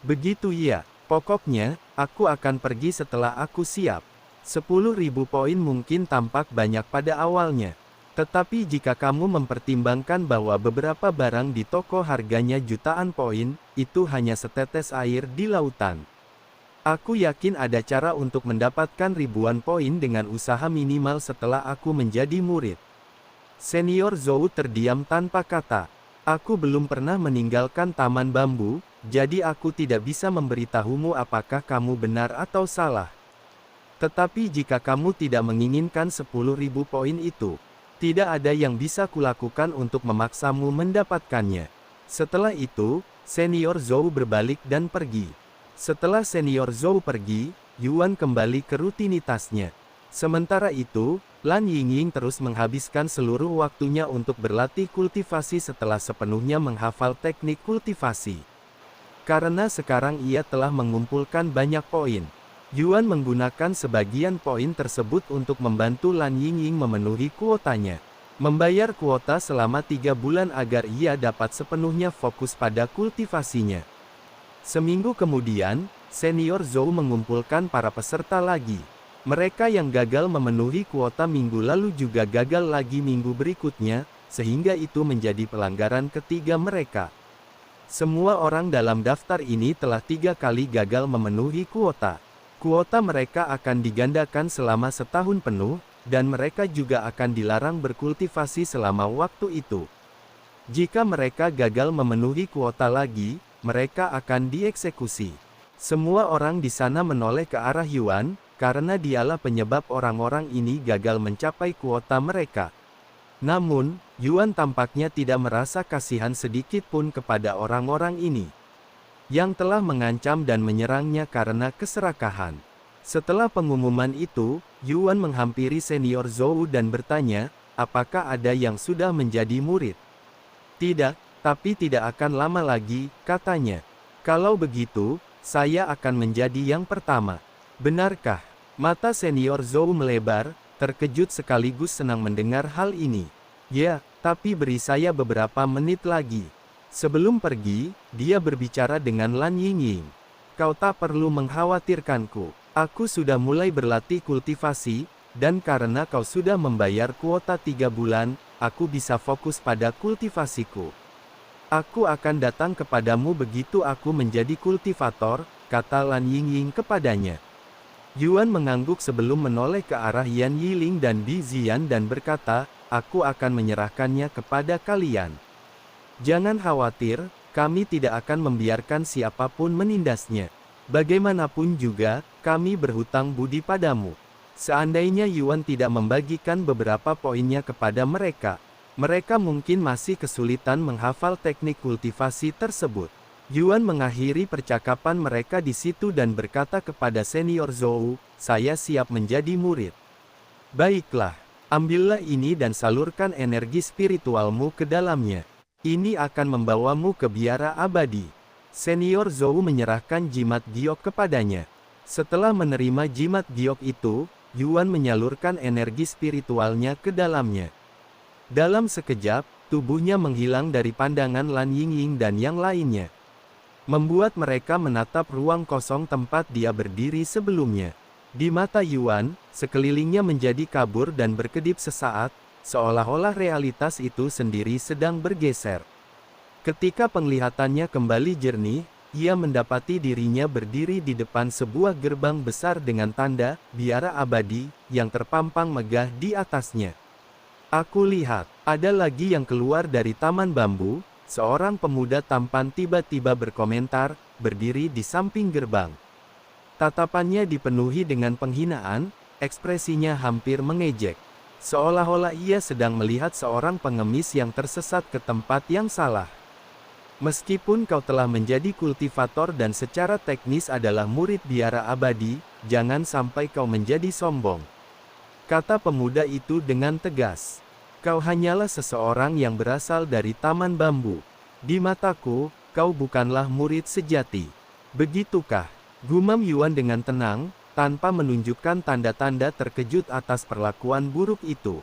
S2: "Begitu ya. Pokoknya, aku akan pergi setelah aku siap. 10.000 poin mungkin tampak banyak pada awalnya. Tetapi jika kamu mempertimbangkan bahwa beberapa barang di toko harganya jutaan poin, itu hanya setetes air di lautan. Aku yakin ada cara untuk mendapatkan ribuan poin dengan usaha minimal setelah aku menjadi murid." Senior Zhou terdiam tanpa kata. "Aku belum pernah meninggalkan taman bambu, jadi aku tidak bisa memberitahumu apakah kamu benar atau salah. Tetapi jika kamu tidak menginginkan 10.000 poin itu, tidak ada yang bisa kulakukan untuk memaksamu mendapatkannya." Setelah itu, Senior Zhou berbalik dan pergi. Setelah Senior Zhou pergi, Yuan kembali ke rutinitasnya. Sementara itu, Lan Yingying terus menghabiskan seluruh waktunya untuk berlatih kultivasi setelah sepenuhnya menghafal teknik kultivasi. Karena sekarang ia telah mengumpulkan banyak poin, Yuan menggunakan sebagian poin tersebut untuk membantu Lan Yingying memenuhi kuotanya. Membayar kuota selama 3 bulan agar ia dapat sepenuhnya fokus pada kultivasinya. Seminggu kemudian, Senior Zhou mengumpulkan para peserta lagi. Mereka yang gagal memenuhi kuota minggu lalu juga gagal lagi minggu berikutnya, sehingga itu menjadi pelanggaran ketiga mereka. Semua orang dalam daftar ini telah 3 kali gagal memenuhi kuota. Kuota mereka akan digandakan selama setahun penuh, dan mereka juga akan dilarang berkultivasi selama waktu itu. Jika mereka gagal memenuhi kuota lagi, mereka akan dieksekusi. Semua orang di sana menoleh ke arah Yuan, karena dialah penyebab orang-orang ini gagal mencapai kuota mereka. Namun, Yuan tampaknya tidak merasa kasihan sedikit pun kepada orang-orang ini, yang telah mengancam dan menyerangnya karena keserakahan. Setelah pengumuman itu, Yuan menghampiri Senior Zhou dan bertanya, "Apakah ada yang sudah menjadi murid?" "Tidak, tapi tidak akan lama lagi," katanya. "Kalau begitu, saya akan menjadi yang pertama." "Benarkah?" Mata Senior Zhou melebar, terkejut sekaligus senang mendengar hal ini. "Ya, tapi beri saya beberapa menit lagi." Sebelum pergi, dia berbicara dengan Lan Yingying. "Kau tak perlu mengkhawatirkanku. Aku sudah mulai berlatih kultivasi, dan karena kau sudah membayar kuota 3 bulan, aku bisa fokus pada kultivasiku. Aku akan datang kepadamu begitu aku menjadi kultivator," kata Lan Yingying kepadanya. Yuan mengangguk sebelum menoleh ke arah Yan Yiling dan Bi Ziyan dan berkata, "Aku akan menyerahkannya kepada kalian. Jangan khawatir, kami tidak akan membiarkan siapapun menindasnya. Bagaimanapun juga, kami berhutang budi padamu." Seandainya Yuan tidak membagikan beberapa poinnya kepada mereka, Mereka mungkin masih kesulitan menghafal teknik kultivasi tersebut. Yuan mengakhiri percakapan mereka di situ dan berkata kepada senior Zhou, "Saya siap menjadi murid." "Baiklah, ambillah ini dan salurkan energi spiritualmu ke dalamnya. Ini akan membawamu ke biara abadi." Senior Zhou menyerahkan jimat giok kepadanya. Setelah menerima jimat giok itu, Yuan menyalurkan energi spiritualnya ke dalamnya. Dalam sekejap, tubuhnya menghilang dari pandangan Lan Yingying dan yang lainnya, membuat mereka menatap ruang kosong tempat dia berdiri sebelumnya. Di mata Yuan, sekelilingnya menjadi kabur dan berkedip sesaat, seolah-olah realitas itu sendiri sedang bergeser. Ketika penglihatannya kembali jernih, ia mendapati dirinya berdiri di depan sebuah gerbang besar dengan tanda "Biara Abadi" yang terpampang megah di atasnya. "Aku lihat, ada lagi yang keluar dari taman bambu," seorang pemuda tampan tiba-tiba berkomentar, berdiri di samping gerbang. Tatapannya dipenuhi dengan penghinaan, ekspresinya hampir mengejek. Seolah-olah ia sedang melihat seorang pengemis yang tersesat ke tempat yang salah. "Meskipun kau telah menjadi kultivator dan secara teknis adalah murid biara abadi, jangan sampai kau menjadi sombong," kata pemuda itu dengan tegas. "Kau hanyalah seseorang yang berasal dari taman bambu. Di mataku, kau bukanlah murid sejati." "Begitukah?" gumam Yuan dengan tenang, tanpa menunjukkan tanda-tanda terkejut atas perlakuan buruk itu.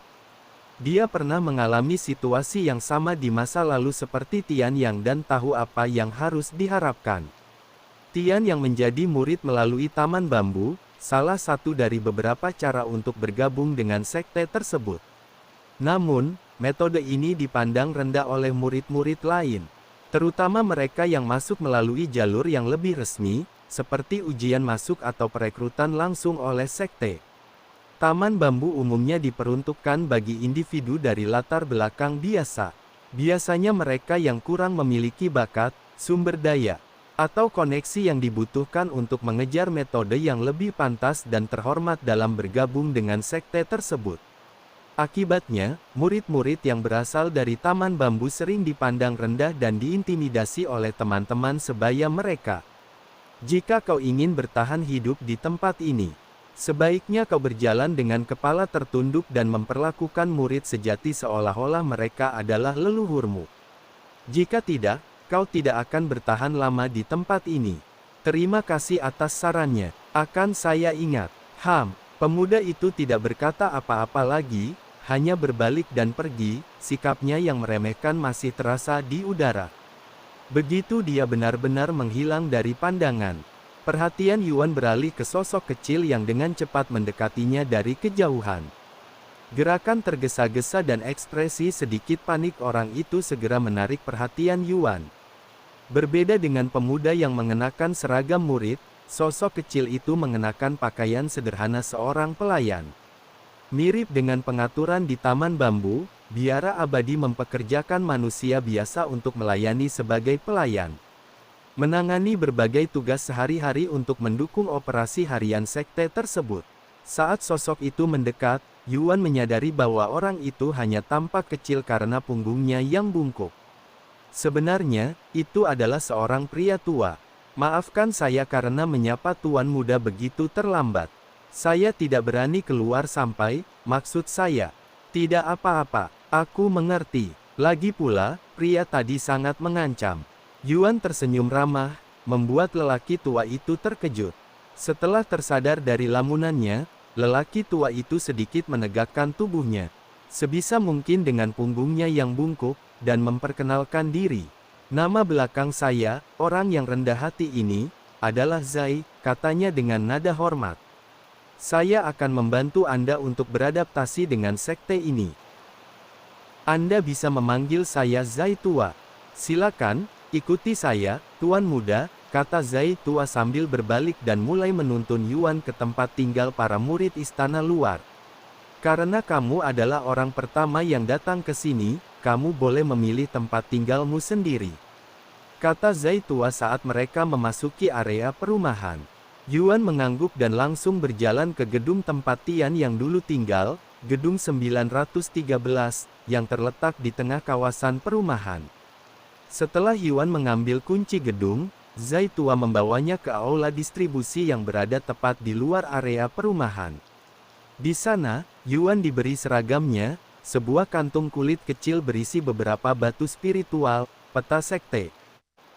S2: Dia pernah mengalami situasi yang sama di masa lalu seperti Tian Yang dan tahu apa yang harus diharapkan. Tian Yang menjadi murid melalui taman bambu, salah satu dari beberapa cara untuk bergabung dengan sekte tersebut. Namun, metode ini dipandang rendah oleh murid-murid lain, terutama mereka yang masuk melalui jalur yang lebih resmi, seperti ujian masuk atau perekrutan langsung oleh sekte. Taman bambu umumnya diperuntukkan bagi individu dari latar belakang biasa. Biasanya mereka yang kurang memiliki bakat, sumber daya, atau koneksi yang dibutuhkan untuk mengejar metode yang lebih pantas dan terhormat dalam bergabung dengan sekte tersebut. Akibatnya, murid-murid yang berasal dari taman bambu sering dipandang rendah dan diintimidasi oleh teman-teman sebaya mereka. Jika kau ingin bertahan hidup di tempat ini, sebaiknya kau berjalan dengan kepala tertunduk dan memperlakukan murid sejati seolah-olah mereka adalah leluhurmu. Jika tidak, kau tidak akan bertahan lama di tempat ini. Terima kasih atas sarannya. Akan saya ingat. Pemuda itu tidak berkata apa-apa lagi, hanya berbalik dan pergi, sikapnya yang meremehkan masih terasa di udara. Begitu dia benar-benar menghilang dari pandangan, perhatian Yuan beralih ke sosok kecil yang dengan cepat mendekatinya dari kejauhan. Gerakan tergesa-gesa dan ekspresi sedikit panik orang itu segera menarik perhatian Yuan. Berbeda dengan pemuda yang mengenakan seragam murid, sosok kecil itu mengenakan pakaian sederhana seorang pelayan. Mirip dengan pengaturan di taman bambu, biara abadi mempekerjakan manusia biasa untuk melayani sebagai pelayan. Menangani berbagai tugas sehari-hari untuk mendukung operasi harian sekte tersebut. Saat sosok itu mendekat, Yuan menyadari bahwa orang itu hanya tampak kecil karena punggungnya yang bungkuk. Sebenarnya, itu adalah seorang pria tua. "Maafkan saya karena menyapa tuan muda begitu terlambat. Saya tidak berani keluar sampai, maksud saya." "Tidak apa-apa, aku mengerti. Lagi pula, pria tadi sangat mengancam." Yuan tersenyum ramah, membuat lelaki tua itu terkejut. Setelah tersadar dari lamunannya, lelaki tua itu sedikit menegakkan tubuhnya, sebisa mungkin dengan punggungnya yang bungkuk, dan memperkenalkan diri. "Nama belakang saya, orang yang rendah hati ini, adalah Zai," katanya dengan nada hormat. "Saya akan membantu Anda untuk beradaptasi dengan sekte ini. Anda bisa memanggil saya Zai tua. Silakan, ikuti saya, tuan muda," kata Zai tua sambil berbalik dan mulai menuntun Yuan ke tempat tinggal para murid istana luar. "Karena kamu adalah orang pertama yang datang ke sini, kamu boleh memilih tempat tinggalmu sendiri," kata Zai tua saat mereka memasuki area perumahan. Yuan mengangguk dan langsung berjalan ke gedung tempat Tian yang dulu tinggal, Gedung 913, yang terletak di tengah kawasan perumahan. Setelah Yuan mengambil kunci gedung, Zai Tua membawanya ke aula distribusi yang berada tepat di luar area perumahan. Di sana, Yuan diberi seragamnya, sebuah kantung kulit kecil berisi beberapa batu spiritual, peta sekte,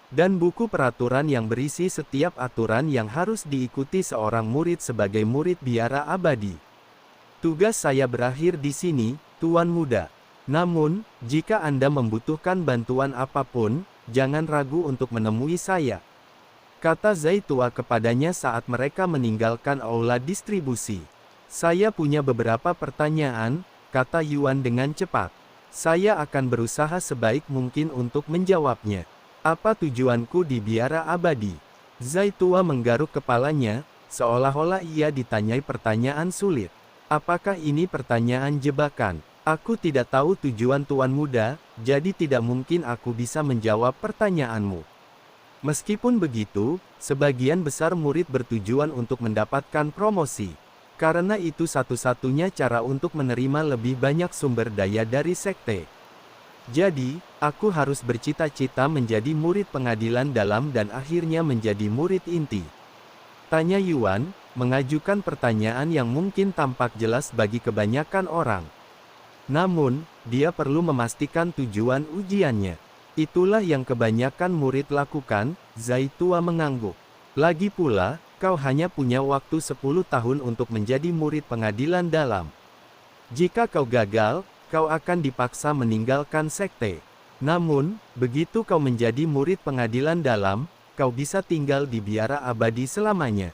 S2: dan buku peraturan yang berisi setiap aturan yang harus diikuti seorang murid sebagai murid biara abadi. Tugas saya berakhir di sini, Tuan Muda. Namun, jika Anda membutuhkan bantuan apapun, jangan ragu untuk menemui saya, kata Zai Tua kepadanya saat mereka meninggalkan aula distribusi. Saya punya beberapa pertanyaan, kata Yuan dengan cepat. Saya akan berusaha sebaik mungkin untuk menjawabnya. Apa tujuanku di biara abadi? Zai Tua menggaruk kepalanya, seolah-olah ia ditanyai pertanyaan sulit. Apakah ini pertanyaan jebakan? Aku tidak tahu tujuan Tuan Muda, jadi tidak mungkin aku bisa menjawab pertanyaanmu. Meskipun begitu, sebagian besar murid bertujuan untuk mendapatkan promosi. Karena itu satu-satunya cara untuk menerima lebih banyak sumber daya dari sekte. Jadi, aku harus bercita-cita menjadi murid pengadilan dalam dan akhirnya menjadi murid inti. Tanya Yuan, mengajukan pertanyaan yang mungkin tampak jelas bagi kebanyakan orang. Namun, dia perlu memastikan tujuan ujiannya. Itulah yang kebanyakan murid lakukan, Zai Tua mengangguk. Lagi pula, kau hanya punya waktu 10 tahun untuk menjadi murid pengadilan dalam. Jika kau gagal, kau akan dipaksa meninggalkan sekte. Namun, begitu kau menjadi murid pengadilan dalam, kau bisa tinggal di biara abadi selamanya.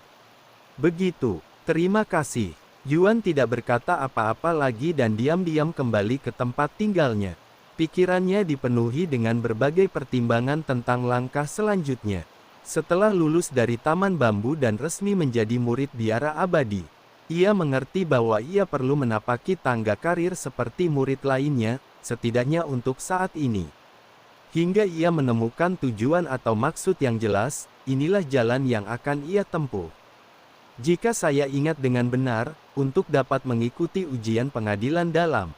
S2: Begitu, terima kasih. Yuan tidak berkata apa-apa lagi dan diam-diam kembali ke tempat tinggalnya. Pikirannya dipenuhi dengan berbagai pertimbangan tentang langkah selanjutnya. Setelah lulus dari Taman Bambu dan resmi menjadi murid biara abadi, ia mengerti bahwa ia perlu menapaki tangga karir seperti murid lainnya, setidaknya untuk saat ini. Hingga ia menemukan tujuan atau maksud yang jelas, inilah jalan yang akan ia tempuh. Jika saya ingat dengan benar, untuk dapat mengikuti ujian pengadilan dalam,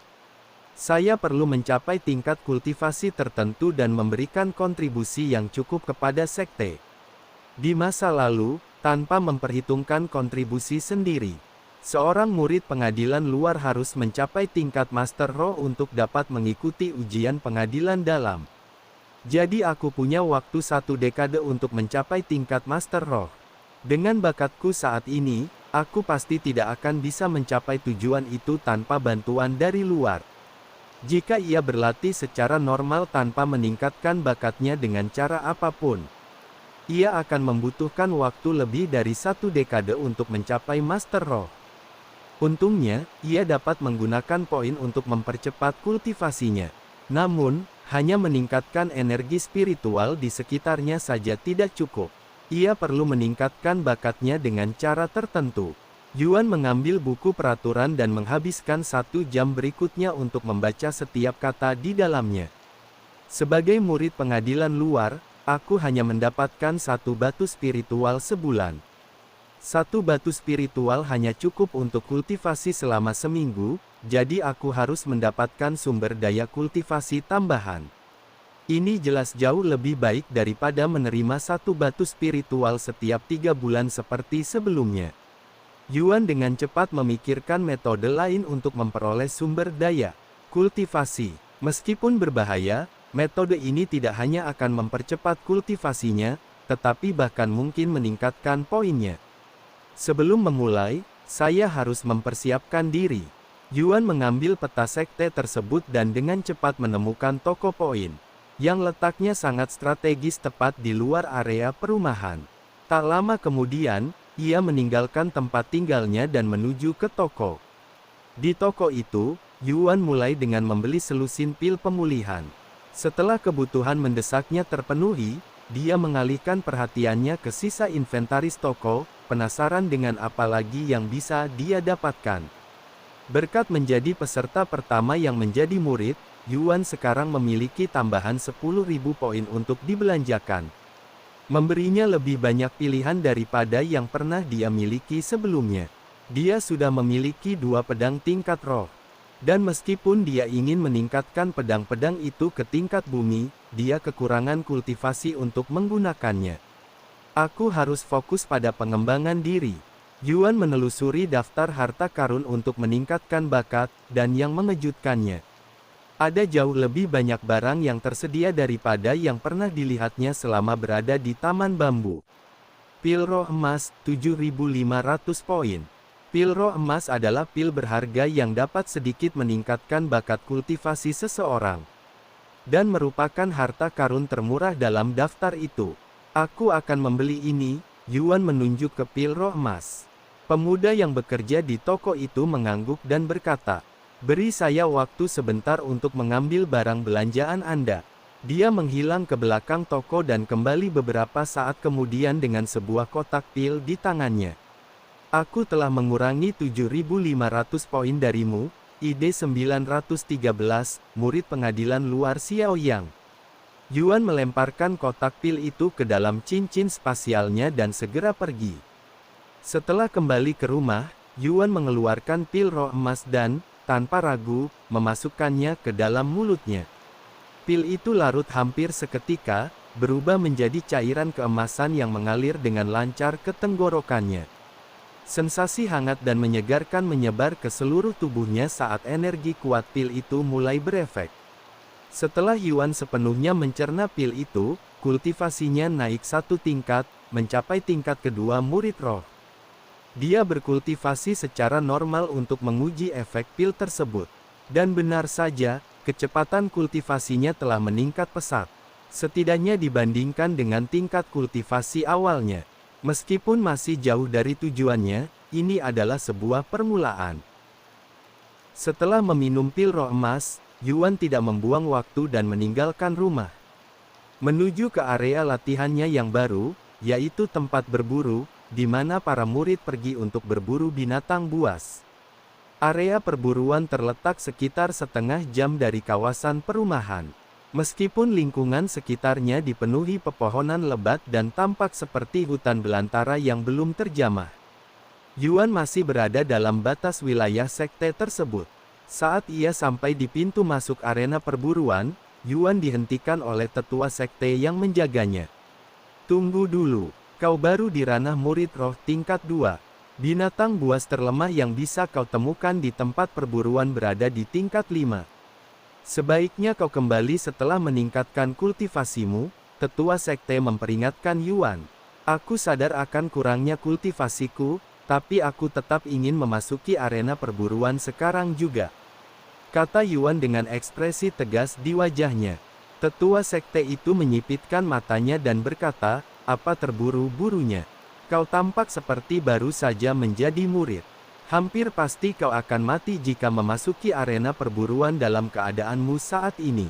S2: saya perlu mencapai tingkat kultivasi tertentu dan memberikan kontribusi yang cukup kepada sekte. Di masa lalu, tanpa memperhitungkan kontribusi sendiri, seorang murid pengadilan luar harus mencapai tingkat Master Roh untuk dapat mengikuti ujian pengadilan dalam. Jadi aku punya waktu 1 dekade untuk mencapai tingkat Master Roh. Dengan bakatku saat ini, aku pasti tidak akan bisa mencapai tujuan itu tanpa bantuan dari luar. Jika ia berlatih secara normal tanpa meningkatkan bakatnya dengan cara apapun, ia akan membutuhkan waktu lebih dari 1 dekade untuk mencapai Master Roh. Untungnya, ia dapat menggunakan poin untuk mempercepat kultivasinya. Namun, hanya meningkatkan energi spiritual di sekitarnya saja tidak cukup. Ia perlu meningkatkan bakatnya dengan cara tertentu. Yuan mengambil buku peraturan dan menghabiskan 1 jam berikutnya untuk membaca setiap kata di dalamnya. Sebagai murid pengadilan luar, aku hanya mendapatkan 1 batu spiritual sebulan. 1 batu spiritual hanya cukup untuk kultivasi selama seminggu, jadi aku harus mendapatkan sumber daya kultivasi tambahan. Ini jelas jauh lebih baik daripada menerima 1 batu spiritual setiap 3 bulan seperti sebelumnya. Yuan dengan cepat memikirkan metode lain untuk memperoleh sumber daya kultivasi. Meskipun berbahaya, metode ini tidak hanya akan mempercepat kultivasinya, tetapi bahkan mungkin meningkatkan poinnya. Sebelum memulai, saya harus mempersiapkan diri. Yuan mengambil peta sekte tersebut dan dengan cepat menemukan toko poin, yang letaknya sangat strategis tepat di luar area perumahan. Tak lama kemudian, ia meninggalkan tempat tinggalnya dan menuju ke toko. Di toko itu, Yuan mulai dengan membeli selusin pil pemulihan. Setelah kebutuhan mendesaknya terpenuhi, dia mengalihkan perhatiannya ke sisa inventaris toko, penasaran dengan apa lagi yang bisa dia dapatkan. Berkat menjadi peserta pertama yang menjadi murid, Yuan sekarang memiliki tambahan 10.000 poin untuk dibelanjakan. Memberinya lebih banyak pilihan daripada yang pernah dia miliki sebelumnya. Dia sudah memiliki 2 pedang tingkat roh. Dan meskipun dia ingin meningkatkan pedang-pedang itu ke tingkat bumi, dia kekurangan kultivasi untuk menggunakannya. Aku harus fokus pada pengembangan diri. Yuan menelusuri daftar harta karun untuk meningkatkan bakat, dan yang mengejutkannya, ada jauh lebih banyak barang yang tersedia daripada yang pernah dilihatnya selama berada di Taman Bambu. Pil roh emas, 7.500 poin. Pil roh emas adalah pil berharga yang dapat sedikit meningkatkan bakat kultivasi seseorang. Dan merupakan harta karun termurah dalam daftar itu. Aku akan membeli ini, Yuan menunjuk ke pil roh emas. Pemuda yang bekerja di toko itu mengangguk dan berkata, "Beri saya waktu sebentar untuk mengambil barang belanjaan Anda." Dia menghilang ke belakang toko dan kembali beberapa saat kemudian dengan sebuah kotak pil di tangannya. "Aku telah mengurangi 7.500 poin darimu, ID 913, murid pengadilan luar Xiaoyang." Yuan melemparkan kotak pil itu ke dalam cincin spasialnya dan segera pergi. Setelah kembali ke rumah, Yuan mengeluarkan pil roh emas dan, tanpa ragu, memasukkannya ke dalam mulutnya. Pil itu larut hampir seketika, berubah menjadi cairan keemasan yang mengalir dengan lancar ke tenggorokannya. Sensasi hangat dan menyegarkan menyebar ke seluruh tubuhnya saat energi kuat pil itu mulai berefek. Setelah Yuan sepenuhnya mencerna pil itu, kultivasinya naik satu tingkat, mencapai tingkat kedua murid roh. Dia berkultivasi secara normal untuk menguji efek pil tersebut. Dan benar saja, kecepatan kultivasinya telah meningkat pesat. Setidaknya dibandingkan dengan tingkat kultivasi awalnya. Meskipun masih jauh dari tujuannya, ini adalah sebuah permulaan. Setelah meminum pil roh emas, Yuan tidak membuang waktu dan meninggalkan rumah. Menuju ke area latihannya yang baru, yaitu tempat berburu, di mana para murid pergi untuk berburu binatang buas. Area perburuan terletak sekitar setengah jam dari kawasan perumahan. Meskipun lingkungan sekitarnya dipenuhi pepohonan lebat dan tampak seperti hutan belantara yang belum terjamah, Yuan masih berada dalam batas wilayah sekte tersebut. Saat ia sampai di pintu masuk arena perburuan, Yuan dihentikan oleh tetua sekte yang menjaganya. "Tunggu dulu, kau baru di ranah murid roh tingkat 2. Binatang buas terlemah yang bisa kau temukan di tempat perburuan berada di tingkat 5. Sebaiknya kau kembali setelah meningkatkan kultivasimu," tetua sekte memperingatkan Yuan. "Aku sadar akan kurangnya kultivasiku, tapi aku tetap ingin memasuki arena perburuan sekarang juga," kata Yuan dengan ekspresi tegas di wajahnya. Tetua sekte itu menyipitkan matanya dan berkata, "Apa terburu-burunya? Kau tampak seperti baru saja menjadi murid. Hampir pasti kau akan mati jika memasuki arena perburuan dalam keadaanmu saat ini."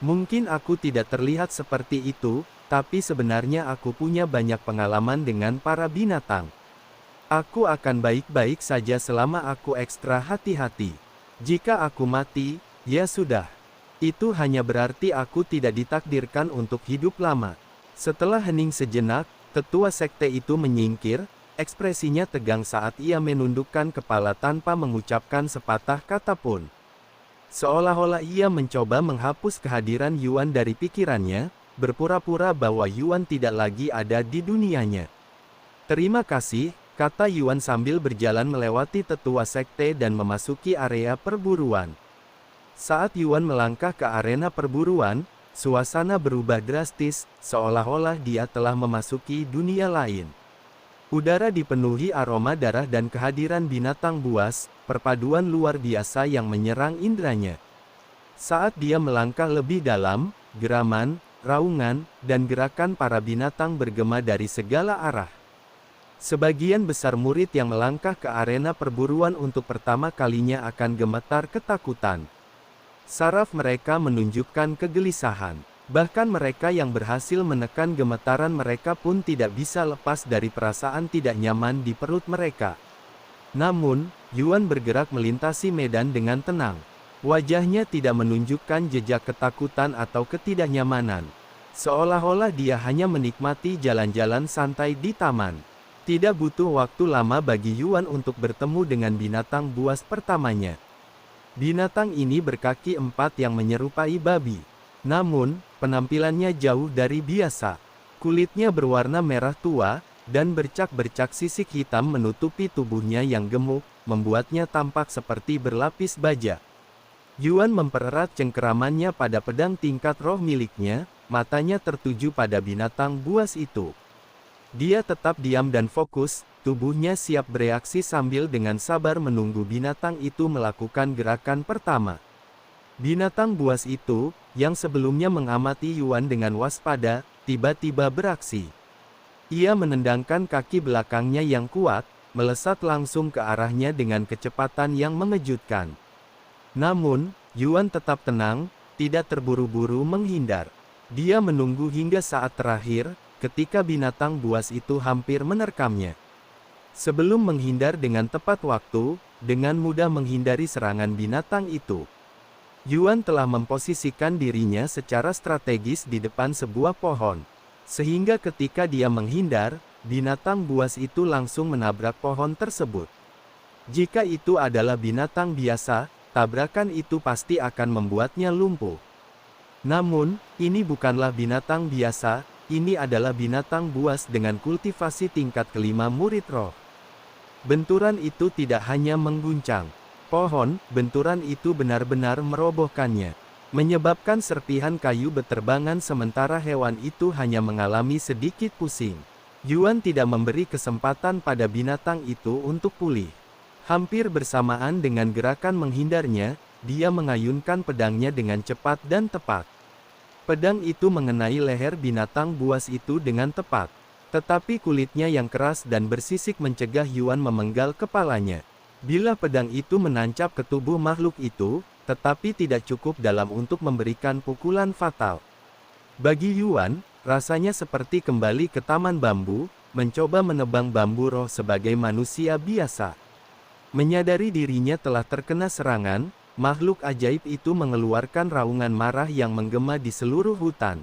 S2: "Mungkin aku tidak terlihat seperti itu, tapi sebenarnya aku punya banyak pengalaman dengan para binatang. Aku akan baik-baik saja selama aku ekstra hati-hati. Jika aku mati, ya sudah. Itu hanya berarti aku tidak ditakdirkan untuk hidup lama." Setelah hening sejenak, tetua sekte itu menyingkir, ekspresinya tegang saat ia menundukkan kepala tanpa mengucapkan sepatah kata pun. Seolah-olah ia mencoba menghapus kehadiran Yuan dari pikirannya, berpura-pura bahwa Yuan tidak lagi ada di dunianya. "Terima kasih," kata Yuan sambil berjalan melewati tetua sekte dan memasuki area perburuan. Saat Yuan melangkah ke arena perburuan, suasana berubah drastis, seolah-olah dia telah memasuki dunia lain. Udara dipenuhi aroma darah dan kehadiran binatang buas, perpaduan luar biasa yang menyerang indranya. Saat dia melangkah lebih dalam, geraman, raungan, dan gerakan para binatang bergema dari segala arah. Sebagian besar murid yang melangkah ke arena perburuan untuk pertama kalinya akan gemetar ketakutan. Saraf mereka menunjukkan kegelisahan. Bahkan mereka yang berhasil menekan gemetaran mereka pun tidak bisa lepas dari perasaan tidak nyaman di perut mereka. Namun, Yuan bergerak melintasi medan dengan tenang. Wajahnya tidak menunjukkan jejak ketakutan atau ketidaknyamanan. Seolah-olah dia hanya menikmati jalan-jalan santai di taman. Tidak butuh waktu lama bagi Yuan untuk bertemu dengan binatang buas pertamanya. Binatang ini berkaki 4 yang menyerupai babi. Namun, penampilannya jauh dari biasa. Kulitnya berwarna merah tua, dan bercak-bercak sisik hitam menutupi tubuhnya yang gemuk, membuatnya tampak seperti berlapis baja. Yuan mempererat cengkeramannya pada pedang tingkat roh miliknya, matanya tertuju pada binatang buas itu. Dia tetap diam dan fokus, tubuhnya siap bereaksi sambil dengan sabar menunggu binatang itu melakukan gerakan pertama. Binatang buas itu, yang sebelumnya mengamati Yuan dengan waspada, tiba-tiba beraksi. Ia menendangkan kaki belakangnya yang kuat, melesat langsung ke arahnya dengan kecepatan yang mengejutkan. Namun, Yuan tetap tenang, tidak terburu-buru menghindar. Dia menunggu hingga saat terakhir, ketika binatang buas itu hampir menerkamnya. Sebelum menghindar dengan tepat waktu, dengan mudah menghindari serangan binatang itu. Yuan telah memposisikan dirinya secara strategis di depan sebuah pohon. Sehingga ketika dia menghindar, binatang buas itu langsung menabrak pohon tersebut. Jika itu adalah binatang biasa, tabrakan itu pasti akan membuatnya lumpuh. Namun, ini bukanlah binatang biasa, ini adalah binatang buas dengan kultivasi tingkat kelima murid roh. Benturan itu tidak hanya mengguncang pohon, benturan itu benar-benar merobohkannya. Menyebabkan serpihan kayu beterbangan sementara hewan itu hanya mengalami sedikit pusing. Yuan tidak memberi kesempatan pada binatang itu untuk pulih. Hampir bersamaan dengan gerakan menghindarnya, dia mengayunkan pedangnya dengan cepat dan tepat. Pedang itu mengenai leher binatang buas itu dengan tepat. Tetapi kulitnya yang keras dan bersisik mencegah Yuan memenggal kepalanya. Bila pedang itu menancap ke tubuh makhluk itu, tetapi tidak cukup dalam untuk memberikan pukulan fatal. Bagi Yuan, rasanya seperti kembali ke taman bambu, mencoba menebang bambu roh sebagai manusia biasa. Menyadari dirinya telah terkena serangan, makhluk ajaib itu mengeluarkan raungan marah yang menggema di seluruh hutan.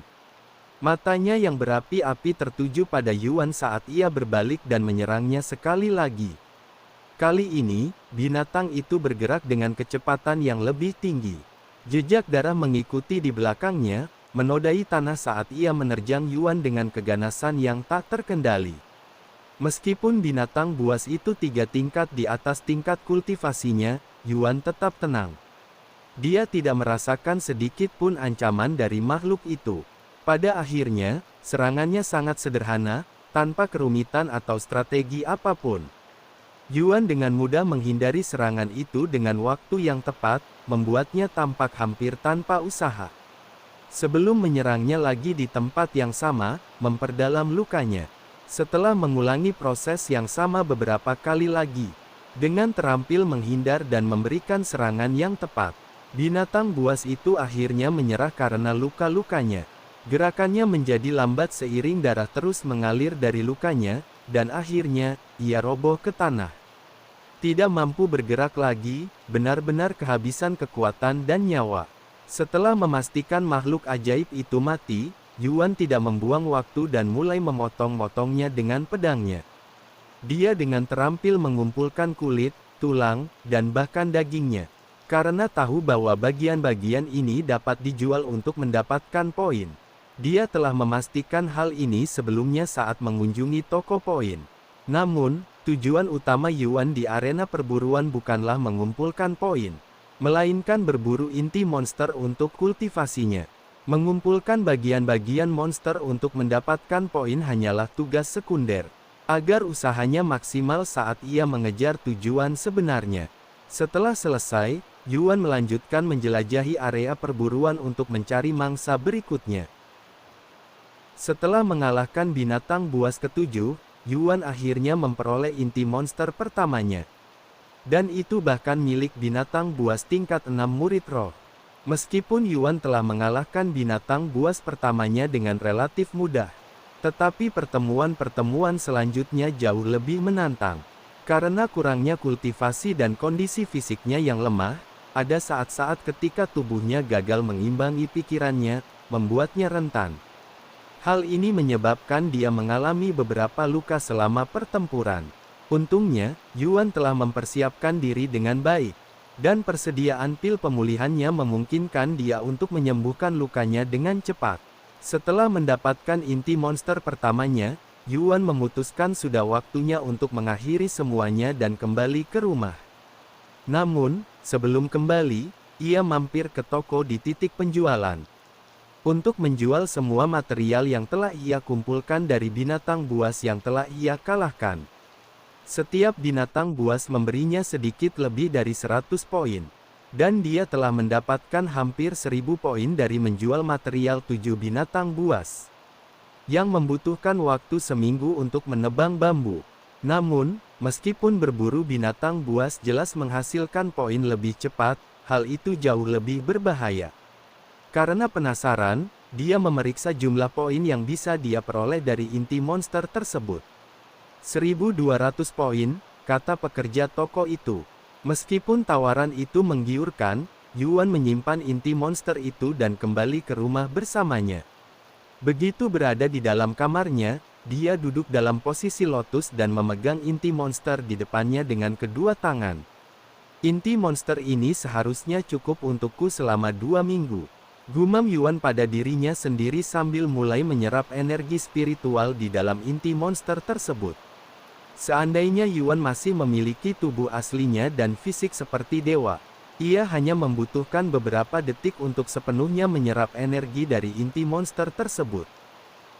S2: Matanya yang berapi-api tertuju pada Yuan saat ia berbalik dan menyerangnya sekali lagi. Kali ini, binatang itu bergerak dengan kecepatan yang lebih tinggi. Jejak darah mengikuti di belakangnya, menodai tanah saat ia menerjang Yuan dengan keganasan yang tak terkendali. Meskipun binatang buas itu 3 tingkat di atas tingkat kultivasinya, Yuan tetap tenang. Dia tidak merasakan sedikit pun ancaman dari makhluk itu. Pada akhirnya, serangannya sangat sederhana, tanpa kerumitan atau strategi apapun. Yuan dengan mudah menghindari serangan itu dengan waktu yang tepat, membuatnya tampak hampir tanpa usaha. Sebelum menyerangnya lagi di tempat yang sama, memperdalam lukanya. Setelah mengulangi proses yang sama beberapa kali lagi, dengan terampil menghindar dan memberikan serangan yang tepat, binatang buas itu akhirnya menyerah karena luka-lukanya. Gerakannya menjadi lambat seiring darah terus mengalir dari lukanya, dan akhirnya, ia roboh ke tanah. Tidak mampu bergerak lagi, benar-benar kehabisan kekuatan dan nyawa. Setelah memastikan makhluk ajaib itu mati, Yuan tidak membuang waktu dan mulai memotong-motongnya dengan pedangnya. Dia dengan terampil mengumpulkan kulit, tulang, dan bahkan dagingnya. Karena tahu bahwa bagian-bagian ini dapat dijual untuk mendapatkan poin. Dia telah memastikan hal ini sebelumnya saat mengunjungi toko poin. Namun, tujuan utama Yuan di arena perburuan bukanlah mengumpulkan poin, melainkan berburu inti monster untuk kultivasinya. Mengumpulkan bagian-bagian monster untuk mendapatkan poin hanyalah tugas sekunder, agar usahanya maksimal saat ia mengejar tujuan sebenarnya. Setelah selesai, Yuan melanjutkan menjelajahi area perburuan untuk mencari mangsa berikutnya. Setelah mengalahkan binatang buas ketujuh, Yuan akhirnya memperoleh inti monster pertamanya. Dan itu bahkan milik binatang buas tingkat 6 murid roh. Meskipun Yuan telah mengalahkan binatang buas pertamanya dengan relatif mudah, tetapi pertemuan-pertemuan selanjutnya jauh lebih menantang. Karena kurangnya kultivasi dan kondisi fisiknya yang lemah, ada saat-saat ketika tubuhnya gagal mengimbangi pikirannya, membuatnya rentan. Hal ini menyebabkan dia mengalami beberapa luka selama pertempuran. Untungnya, Yuan telah mempersiapkan diri dengan baik. Dan persediaan pil pemulihannya memungkinkan dia untuk menyembuhkan lukanya dengan cepat. Setelah mendapatkan inti monster pertamanya, Yuan memutuskan sudah waktunya untuk mengakhiri semuanya dan kembali ke rumah. Namun, sebelum kembali, ia mampir ke toko di titik penjualan untuk menjual semua material yang telah ia kumpulkan dari binatang buas yang telah ia kalahkan. Setiap binatang buas memberinya sedikit lebih dari 100 poin. Dan dia telah mendapatkan hampir 1000 poin dari menjual material 7 binatang buas. Yang membutuhkan waktu seminggu untuk menebang bambu. Namun, meskipun berburu binatang buas jelas menghasilkan poin lebih cepat, hal itu jauh lebih berbahaya. Karena penasaran, dia memeriksa jumlah poin yang bisa dia peroleh dari inti monster tersebut. 1200 poin, kata pekerja toko itu. Meskipun tawaran itu menggiurkan, Yuan menyimpan inti monster itu dan kembali ke rumah bersamanya. Begitu berada di dalam kamarnya, dia duduk dalam posisi lotus dan memegang inti monster di depannya dengan kedua tangan. Inti monster ini seharusnya cukup untukku selama 2 minggu. Gumam Yuan pada dirinya sendiri sambil mulai menyerap energi spiritual di dalam inti monster tersebut. Seandainya Yuan masih memiliki tubuh aslinya dan fisik seperti dewa, ia hanya membutuhkan beberapa detik untuk sepenuhnya menyerap energi dari inti monster tersebut.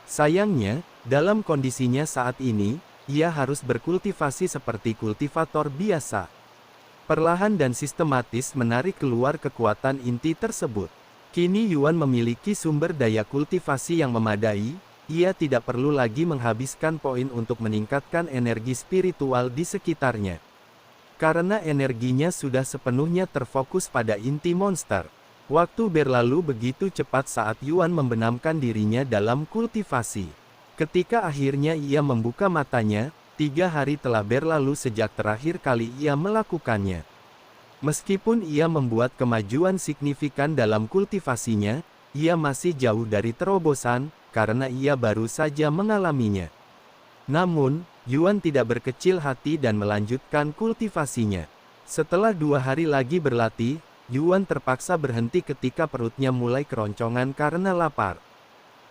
S2: Sayangnya, dalam kondisinya saat ini, ia harus berkultivasi seperti kultivator biasa. Perlahan dan sistematis menarik keluar kekuatan inti tersebut. Kini Yuan memiliki sumber daya kultivasi yang memadai. Ia tidak perlu lagi menghabiskan poin untuk meningkatkan energi spiritual di sekitarnya. Karena energinya sudah sepenuhnya terfokus pada inti monster. Waktu berlalu begitu cepat saat Yuan membenamkan dirinya dalam kultivasi. Ketika akhirnya ia membuka matanya, 3 hari telah berlalu sejak terakhir kali ia melakukannya. Meskipun ia membuat kemajuan signifikan dalam kultivasinya, ia masih jauh dari terobosan, karena ia baru saja mengalaminya. Namun, Yuan tidak berkecil hati dan melanjutkan kultivasinya. Setelah 2 hari lagi berlatih, Yuan terpaksa berhenti ketika perutnya mulai keroncongan karena lapar.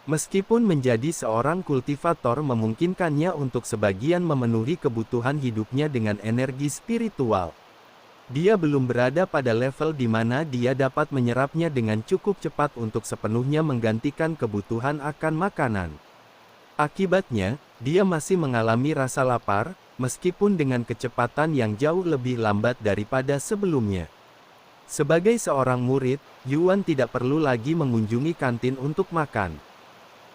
S2: Meskipun menjadi seorang kultivator memungkinkannya untuk sebagian memenuhi kebutuhan hidupnya dengan energi spiritual, dia belum berada pada level di mana dia dapat menyerapnya dengan cukup cepat untuk sepenuhnya menggantikan kebutuhan akan makanan. Akibatnya, dia masih mengalami rasa lapar, meskipun dengan kecepatan yang jauh lebih lambat daripada sebelumnya. Sebagai seorang murid, Yuan tidak perlu lagi mengunjungi kantin untuk makan.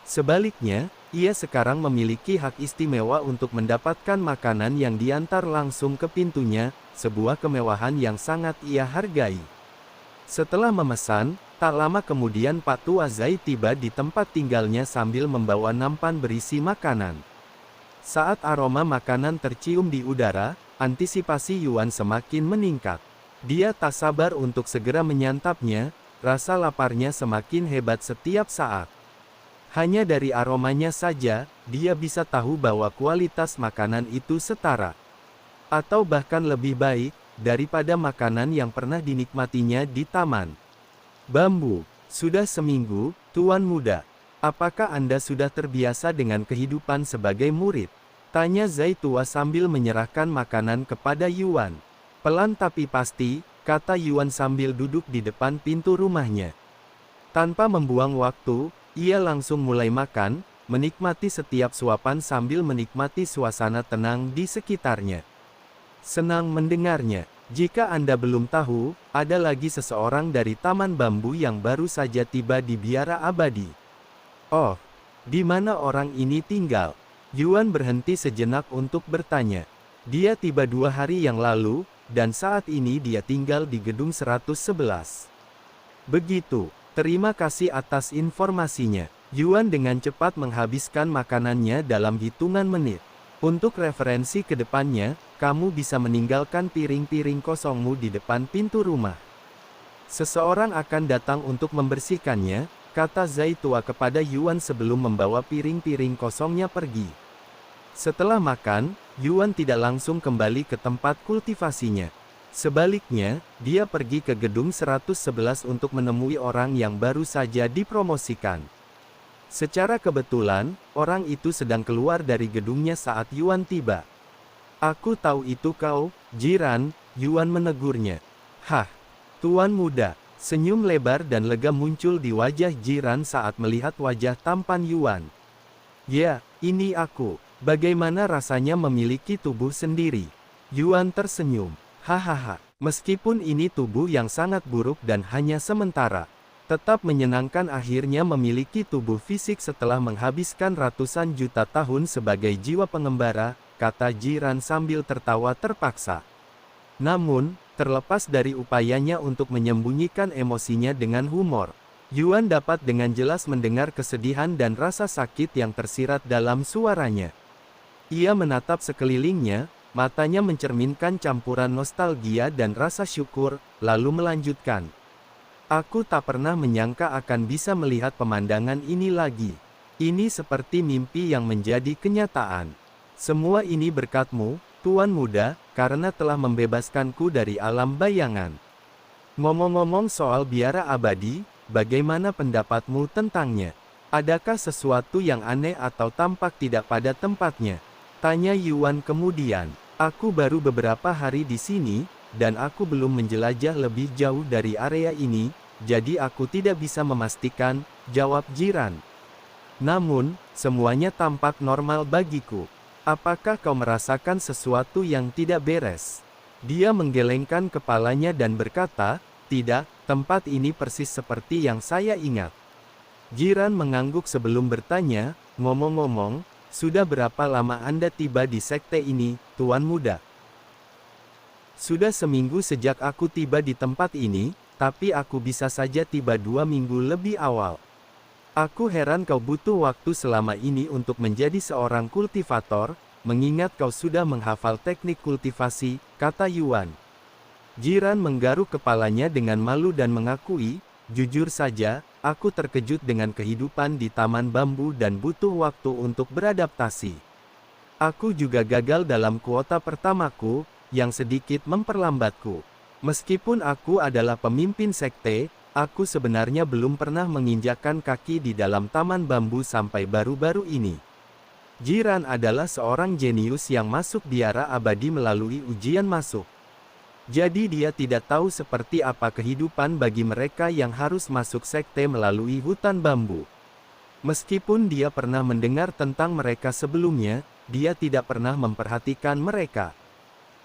S2: Sebaliknya, ia sekarang memiliki hak istimewa untuk mendapatkan makanan yang diantar langsung ke pintunya, sebuah kemewahan yang sangat ia hargai. Setelah memesan, tak lama kemudian Pak Tua Zai tiba di tempat tinggalnya sambil membawa nampan berisi makanan. Saat aroma makanan tercium di udara, antisipasi Yuan semakin meningkat. Dia tak sabar untuk segera menyantapnya, rasa laparnya semakin hebat setiap saat. Hanya dari aromanya saja, dia bisa tahu bahwa kualitas makanan itu setara, atau bahkan lebih baik, daripada makanan yang pernah dinikmatinya di taman bambu. Sudah seminggu, Tuan Muda. Apakah Anda sudah terbiasa dengan kehidupan sebagai murid? Tanya Zai tua sambil menyerahkan makanan kepada Yuan. Pelan tapi pasti, kata Yuan sambil duduk di depan pintu rumahnya. Tanpa membuang waktu, ia langsung mulai makan, menikmati setiap suapan sambil menikmati suasana tenang di sekitarnya. Senang mendengarnya. Jika Anda belum tahu, ada lagi seseorang dari Taman Bambu yang baru saja tiba di Biara Abadi. Oh, di mana orang ini tinggal? Yuan berhenti sejenak untuk bertanya. Dia tiba 2 hari yang lalu, dan saat ini dia tinggal di gedung 111. Begitu, terima kasih atas informasinya. Yuan dengan cepat menghabiskan makanannya dalam hitungan menit. Untuk referensi ke depannya, kamu bisa meninggalkan piring-piring kosongmu di depan pintu rumah. Seseorang akan datang untuk membersihkannya, kata Zai tua kepada Yuan sebelum membawa piring-piring kosongnya pergi. Setelah makan, Yuan tidak langsung kembali ke tempat kultivasinya. Sebaliknya, dia pergi ke gedung 111 untuk menemui orang yang baru saja dipromosikan. Secara kebetulan, orang itu sedang keluar dari gedungnya saat Yuan tiba. "Aku tahu itu kau, Jiran," Yuan menegurnya. "Hah, tuan muda." Senyum lebar dan lega muncul di wajah Jiran saat melihat wajah tampan Yuan. "Ya, ini aku. Bagaimana rasanya memiliki tubuh sendiri?" Yuan tersenyum. "Hahaha, meskipun ini tubuh yang sangat buruk dan hanya sementara, tetap menyenangkan akhirnya memiliki tubuh fisik setelah menghabiskan ratusan juta tahun sebagai jiwa pengembara," kata Jiran sambil tertawa terpaksa. Namun, terlepas dari upayanya untuk menyembunyikan emosinya dengan humor, Yuan dapat dengan jelas mendengar kesedihan dan rasa sakit yang tersirat dalam suaranya. Ia menatap sekelilingnya, matanya mencerminkan campuran nostalgia dan rasa syukur, lalu melanjutkan. "Aku tak pernah menyangka akan bisa melihat pemandangan ini lagi. Ini seperti mimpi yang menjadi kenyataan. Semua ini berkatmu, Tuan Muda, karena telah membebaskanku dari alam bayangan." "Ngomong-ngomong soal biara abadi, bagaimana pendapatmu tentangnya? Adakah sesuatu yang aneh atau tampak tidak pada tempatnya?" tanya Yuan kemudian. "Aku baru beberapa hari di sini, dan aku belum menjelajah lebih jauh dari area ini, jadi aku tidak bisa memastikan," jawab Jiran. "Namun, semuanya tampak normal bagiku. Apakah kau merasakan sesuatu yang tidak beres?" Dia menggelengkan kepalanya dan berkata, "Tidak, tempat ini persis seperti yang saya ingat." Jiran mengangguk sebelum bertanya, "Ngomong-ngomong, sudah berapa lama Anda tiba di sekte ini, Tuan Muda?" "Sudah seminggu sejak aku tiba di tempat ini, tapi aku bisa saja tiba 2 minggu lebih awal. Aku heran kau butuh waktu selama ini untuk menjadi seorang kultivator, mengingat kau sudah menghafal teknik kultivasi," kata Yuan. Jiran menggaruk kepalanya dengan malu dan mengakui, "Jujur saja, aku terkejut dengan kehidupan di taman bambu dan butuh waktu untuk beradaptasi. Aku juga gagal dalam kuota pertamaku, yang sedikit memperlambatku. Meskipun aku adalah pemimpin sekte, aku sebenarnya belum pernah menginjakkan kaki di dalam taman bambu sampai baru-baru ini." Jiran adalah seorang jenius yang masuk biara abadi melalui ujian masuk. Jadi dia tidak tahu seperti apa kehidupan bagi mereka yang harus masuk sekte melalui hutan bambu. Meskipun dia pernah mendengar tentang mereka sebelumnya, dia tidak pernah memperhatikan mereka.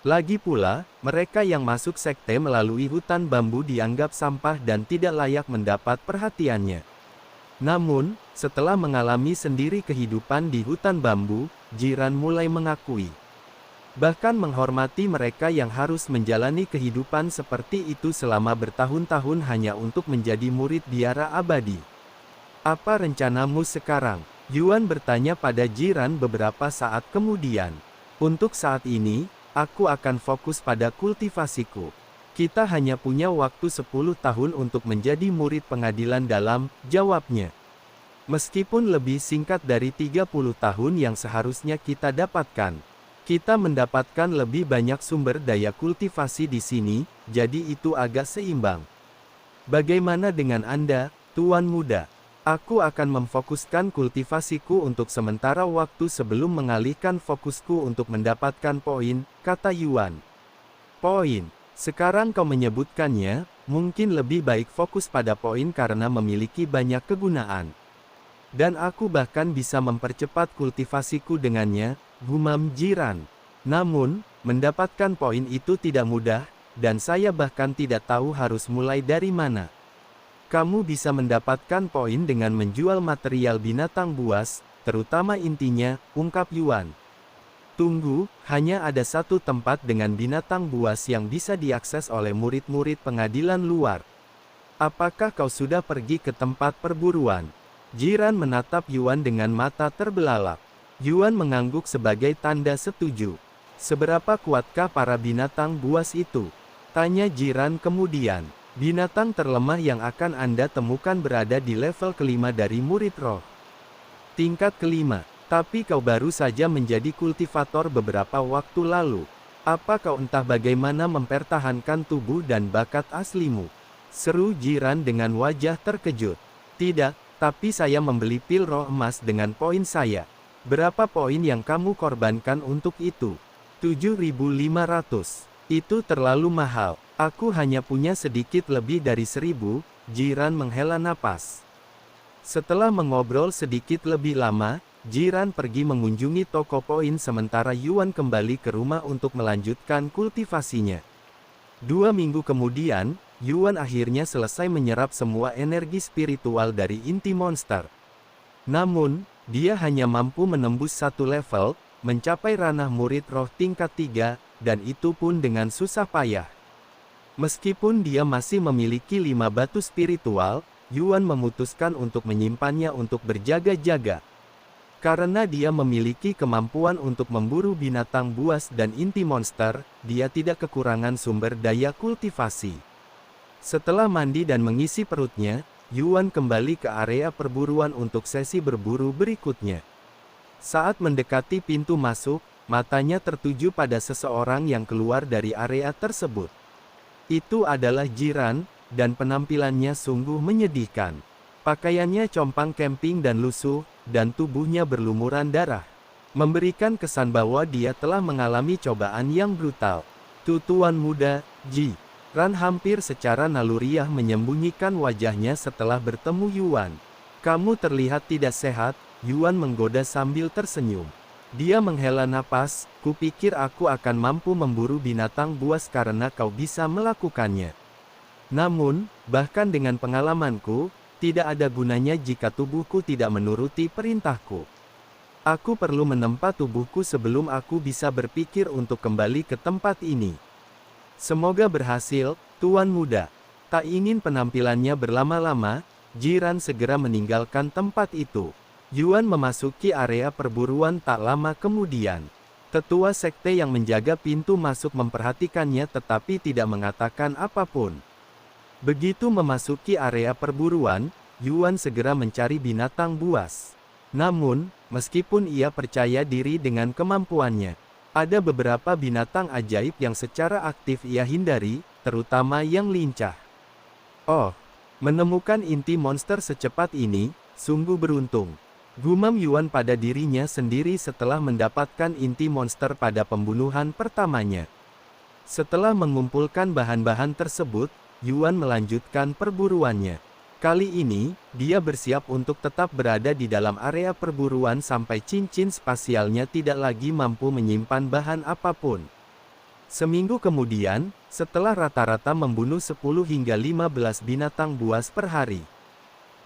S2: Lagi pula, mereka yang masuk sekte melalui hutan bambu dianggap sampah dan tidak layak mendapat perhatiannya. Namun, setelah mengalami sendiri kehidupan di hutan bambu, Jiran mulai mengakui, bahkan menghormati mereka yang harus menjalani kehidupan seperti itu selama bertahun-tahun hanya untuk menjadi murid biara abadi. "Apa rencanamu sekarang?" Yuan bertanya pada Jiran beberapa saat kemudian. "Untuk saat ini, aku akan fokus pada kultivasiku. Kita hanya punya waktu 10 tahun untuk menjadi murid pengadilan dalam," jawabnya. "Meskipun lebih singkat dari 30 tahun yang seharusnya kita dapatkan, kita mendapatkan lebih banyak sumber daya kultivasi di sini, jadi itu agak seimbang. Bagaimana dengan Anda, Tuan Muda?" "Aku akan memfokuskan kultivasiku untuk sementara waktu sebelum mengalihkan fokusku untuk mendapatkan poin," kata Yuan. "Poin? Sekarang kau menyebutkannya, mungkin lebih baik fokus pada poin karena memiliki banyak kegunaan. Dan aku bahkan bisa mempercepat kultivasiku dengannya," gumam Jiran. "Namun, mendapatkan poin itu tidak mudah, dan saya bahkan tidak tahu harus mulai dari mana." "Kamu bisa mendapatkan poin dengan menjual material binatang buas, terutama intinya," ungkap Yuan. "Tunggu, hanya ada satu tempat dengan binatang buas yang bisa diakses oleh murid-murid pengadilan luar. Apakah kau sudah pergi ke tempat perburuan?" Jiran menatap Yuan dengan mata terbelalak. Yuan mengangguk sebagai tanda setuju. "Seberapa kuatkah para binatang buas itu?" tanya Jiran kemudian. "Binatang terlemah yang akan Anda temukan berada di level kelima dari murid roh. Tingkat kelima. Tapi kau baru saja menjadi kultivator beberapa waktu lalu. Apa kau entah bagaimana mempertahankan tubuh dan bakat aslimu? Seru Jiran dengan wajah terkejut. Tidak, tapi saya membeli pil roh emas dengan poin saya. Berapa poin yang kamu korbankan untuk itu? 7.500. Itu terlalu mahal. Aku hanya punya sedikit lebih dari 1.000, Jiran menghela napas. Setelah mengobrol sedikit lebih lama, Jiran pergi mengunjungi toko poin sementara Yuan kembali ke rumah untuk melanjutkan kultivasinya. 2 minggu kemudian, Yuan akhirnya selesai menyerap semua energi spiritual dari inti monster. Namun, dia hanya mampu menembus satu level, mencapai ranah murid roh tingkat 3, dan itu pun dengan susah payah. Meskipun dia masih memiliki 5 batu spiritual, Yuan memutuskan untuk menyimpannya untuk berjaga-jaga. Karena dia memiliki kemampuan untuk memburu binatang buas dan inti monster, dia tidak kekurangan sumber daya kultivasi. Setelah mandi dan mengisi perutnya, Yuan kembali ke area perburuan untuk sesi berburu berikutnya. Saat mendekati pintu masuk, matanya tertuju pada seseorang yang keluar dari area tersebut. Itu adalah Jiran, dan penampilannya sungguh menyedihkan. Pakaiannya compang camping dan lusuh, dan tubuhnya berlumuran darah. Memberikan kesan bahwa dia telah mengalami cobaan yang brutal. Tuan muda, Jiran hampir secara naluriah menyembunyikan wajahnya setelah bertemu Yuan. Kamu terlihat tidak sehat, Yuan menggoda sambil tersenyum. Dia menghela napas, kupikir aku akan mampu memburu binatang buas karena kau bisa melakukannya. Namun, bahkan dengan pengalamanku, tidak ada gunanya jika tubuhku tidak menuruti perintahku. Aku perlu menempa tubuhku sebelum aku bisa berpikir untuk kembali ke tempat ini. Semoga berhasil, Tuan muda. Tak ingin penampilannya berlama-lama, Jiran segera meninggalkan tempat itu. Yuan memasuki area perburuan tak lama kemudian. Tetua sekte yang menjaga pintu masuk memperhatikannya tetapi tidak mengatakan apapun. Begitu memasuki area perburuan, Yuan segera mencari binatang buas. Namun, meskipun ia percaya diri dengan kemampuannya, ada beberapa binatang ajaib yang secara aktif ia hindari, terutama yang lincah. Oh, menemukan inti monster secepat ini, sungguh beruntung. Gumam Yuan pada dirinya sendiri setelah mendapatkan inti monster pada pembunuhan pertamanya. Setelah mengumpulkan bahan-bahan tersebut, Yuan melanjutkan perburuannya. Kali ini, dia bersiap untuk tetap berada di dalam area perburuan sampai cincin spasialnya tidak lagi mampu menyimpan bahan apapun. Seminggu kemudian, setelah rata-rata membunuh 10 hingga 15 binatang buas per hari,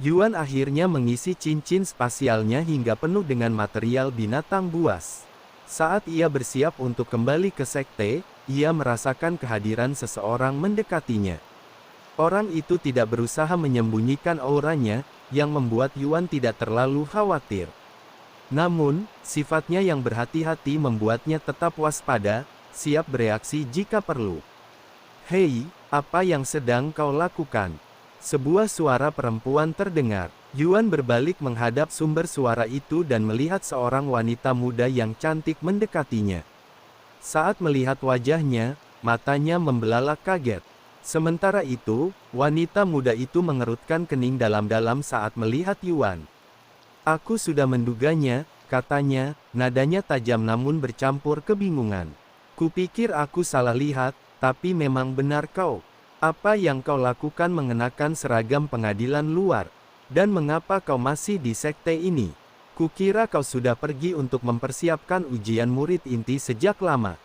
S2: Yuan akhirnya mengisi cincin spasialnya hingga penuh dengan material binatang buas. Saat ia bersiap untuk kembali ke sekte, ia merasakan kehadiran seseorang mendekatinya. Orang itu tidak berusaha menyembunyikan auranya, yang membuat Yuan tidak terlalu khawatir. Namun, sifatnya yang berhati-hati membuatnya tetap waspada, siap bereaksi jika perlu. "Hei, apa yang sedang kau lakukan?" Sebuah suara perempuan terdengar. Yuan berbalik menghadap sumber suara itu dan melihat seorang wanita muda yang cantik mendekatinya. Saat melihat wajahnya, matanya membelalak kaget. Sementara itu, wanita muda itu mengerutkan kening dalam-dalam saat melihat Yuan. "Aku sudah menduganya," katanya, nadanya tajam namun bercampur kebingungan. "Kupikir aku salah lihat, tapi memang benar kau. Apa yang kau lakukan mengenakan seragam pengadilan luar? Dan mengapa kau masih di sekte ini? Kukira kau sudah pergi untuk mempersiapkan ujian murid inti sejak lama."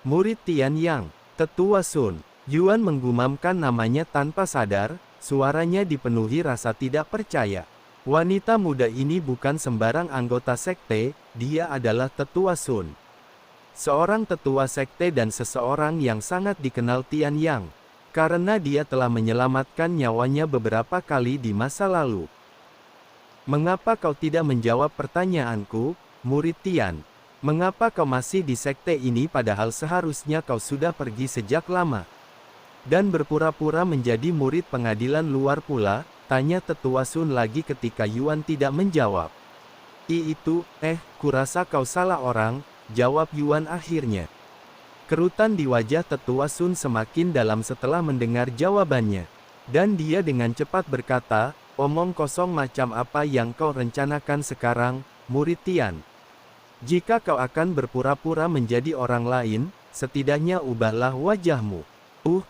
S2: Murid Tian Yang, Tetua Sun." Yuan menggumamkan namanya tanpa sadar, suaranya dipenuhi rasa tidak percaya. Wanita muda ini bukan sembarang anggota sekte, dia adalah Tetua Sun. Seorang tetua sekte dan seseorang yang sangat dikenal Tian Yang, karena dia telah menyelamatkan nyawanya beberapa kali di masa lalu. "Mengapa kau tidak menjawab pertanyaanku, murid Tian? Mengapa kau masih di sekte ini padahal seharusnya kau sudah pergi sejak lama? Dan berpura-pura menjadi murid pengadilan luar pula?" tanya Tetua Sun lagi ketika Yuan tidak menjawab. Kurasa kau salah orang," jawab Yuan akhirnya. Kerutan di wajah Tetua Sun semakin dalam setelah mendengar jawabannya. Dan dia dengan cepat berkata, omong kosong macam apa yang kau rencanakan sekarang, murid Tian? Jika kau akan berpura-pura menjadi orang lain, setidaknya ubahlah wajahmu.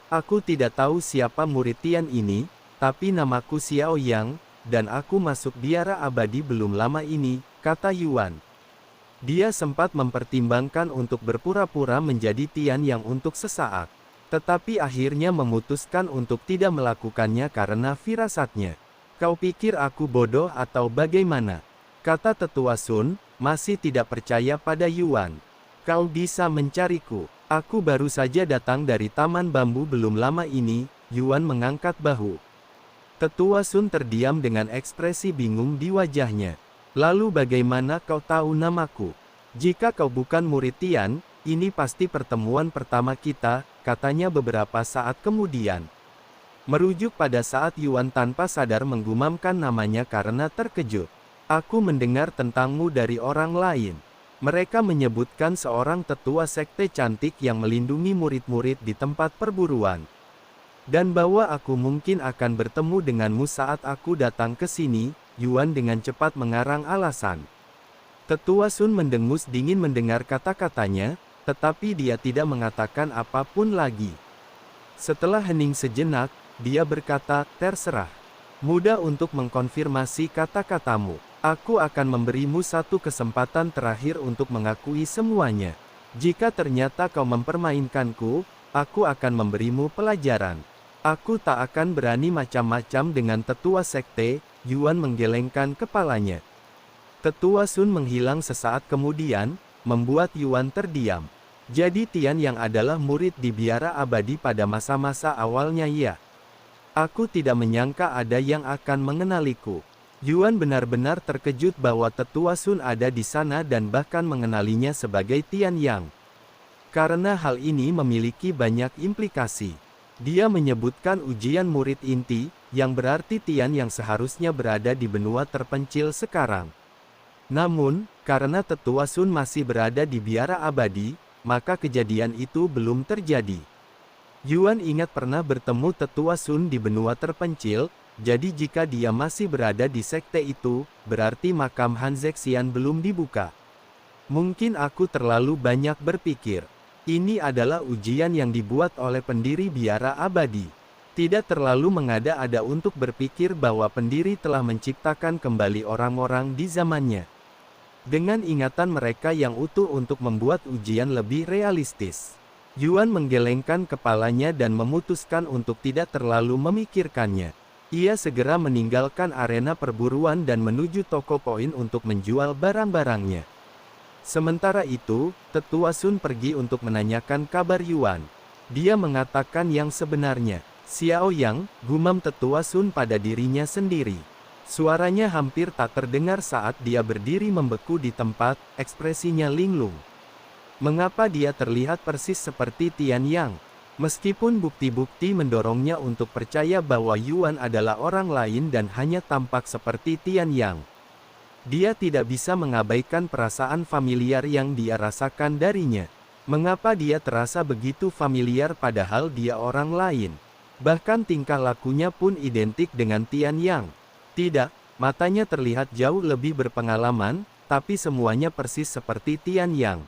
S2: Aku tidak tahu siapa murid Tian ini, tapi namaku Xiao Yang, dan aku masuk biara abadi belum lama ini, kata Yuan. Dia sempat mempertimbangkan untuk berpura-pura menjadi Tian Yang untuk sesaat. Tetapi akhirnya memutuskan untuk tidak melakukannya karena firasatnya. Kau pikir aku bodoh atau bagaimana? Kata Tetua Sun, masih tidak percaya pada Yuan. Kau bisa mencariku. Aku baru saja datang dari Taman Bambu belum lama ini, Yuan mengangkat bahu. Tetua Sun terdiam dengan ekspresi bingung di wajahnya. Lalu bagaimana kau tahu namaku? Jika kau bukan murid Tian, ini pasti pertemuan pertama kita, katanya beberapa saat kemudian. Merujuk pada saat Yuan tanpa sadar menggumamkan namanya karena terkejut. Aku mendengar tentangmu dari orang lain. Mereka menyebutkan seorang tetua sekte cantik yang melindungi murid-murid di tempat perburuan. Dan bahwa aku mungkin akan bertemu denganmu saat aku datang ke sini, Yuan dengan cepat mengarang alasan. Tetua Sun mendengus dingin mendengar kata-katanya, tetapi dia tidak mengatakan apapun lagi. Setelah hening sejenak, dia berkata, terserah. Mudah untuk mengkonfirmasi kata-katamu. Aku akan memberimu satu kesempatan terakhir untuk mengakui semuanya. Jika ternyata kau mempermainkanku, aku akan memberimu pelajaran. Aku tak akan berani macam-macam dengan tetua sekte, Yuan menggelengkan kepalanya. Tetua Sun menghilang sesaat kemudian, membuat Yuan terdiam. Jadi Tian yang adalah murid di biara abadi pada masa-masa awalnya ya. Aku tidak menyangka ada yang akan mengenaliku. Yuan benar-benar terkejut bahwa Tetua Sun ada di sana dan bahkan mengenalinya sebagai Tian Yang. Karena hal ini memiliki banyak implikasi. Dia menyebutkan ujian murid inti, yang berarti Tian yang seharusnya berada di benua terpencil sekarang. Namun, karena Tetua Sun masih berada di biara abadi, maka kejadian itu belum terjadi. Yuan ingat pernah bertemu Tetua Sun di benua terpencil, jadi jika dia masih berada di sekte itu, berarti makam Han Zexian belum dibuka. Mungkin aku terlalu banyak berpikir. Ini adalah ujian yang dibuat oleh pendiri biara abadi. Tidak terlalu mengada-ada untuk berpikir bahwa pendiri telah menciptakan kembali orang-orang di zamannya. Dengan ingatan mereka yang utuh untuk membuat ujian lebih realistis. Yuan menggelengkan kepalanya dan memutuskan untuk tidak terlalu memikirkannya. Ia segera meninggalkan arena perburuan dan menuju toko poin untuk menjual barang-barangnya. Sementara itu, Tetua Sun pergi untuk menanyakan kabar Yuan. Dia mengatakan yang sebenarnya. Xiao Yang, gumam Tetua Sun pada dirinya sendiri. Suaranya hampir tak terdengar saat dia berdiri membeku di tempat, ekspresinya linglung. Mengapa dia terlihat persis seperti Tian Yang? Meskipun bukti-bukti mendorongnya untuk percaya bahwa Yuan adalah orang lain dan hanya tampak seperti Tian Yang. Dia tidak bisa mengabaikan perasaan familiar yang dia rasakan darinya. Mengapa dia terasa begitu familiar padahal dia orang lain? Bahkan tingkah lakunya pun identik dengan Tian Yang. Tidak, matanya terlihat jauh lebih berpengalaman, tapi semuanya persis seperti Tian Yang.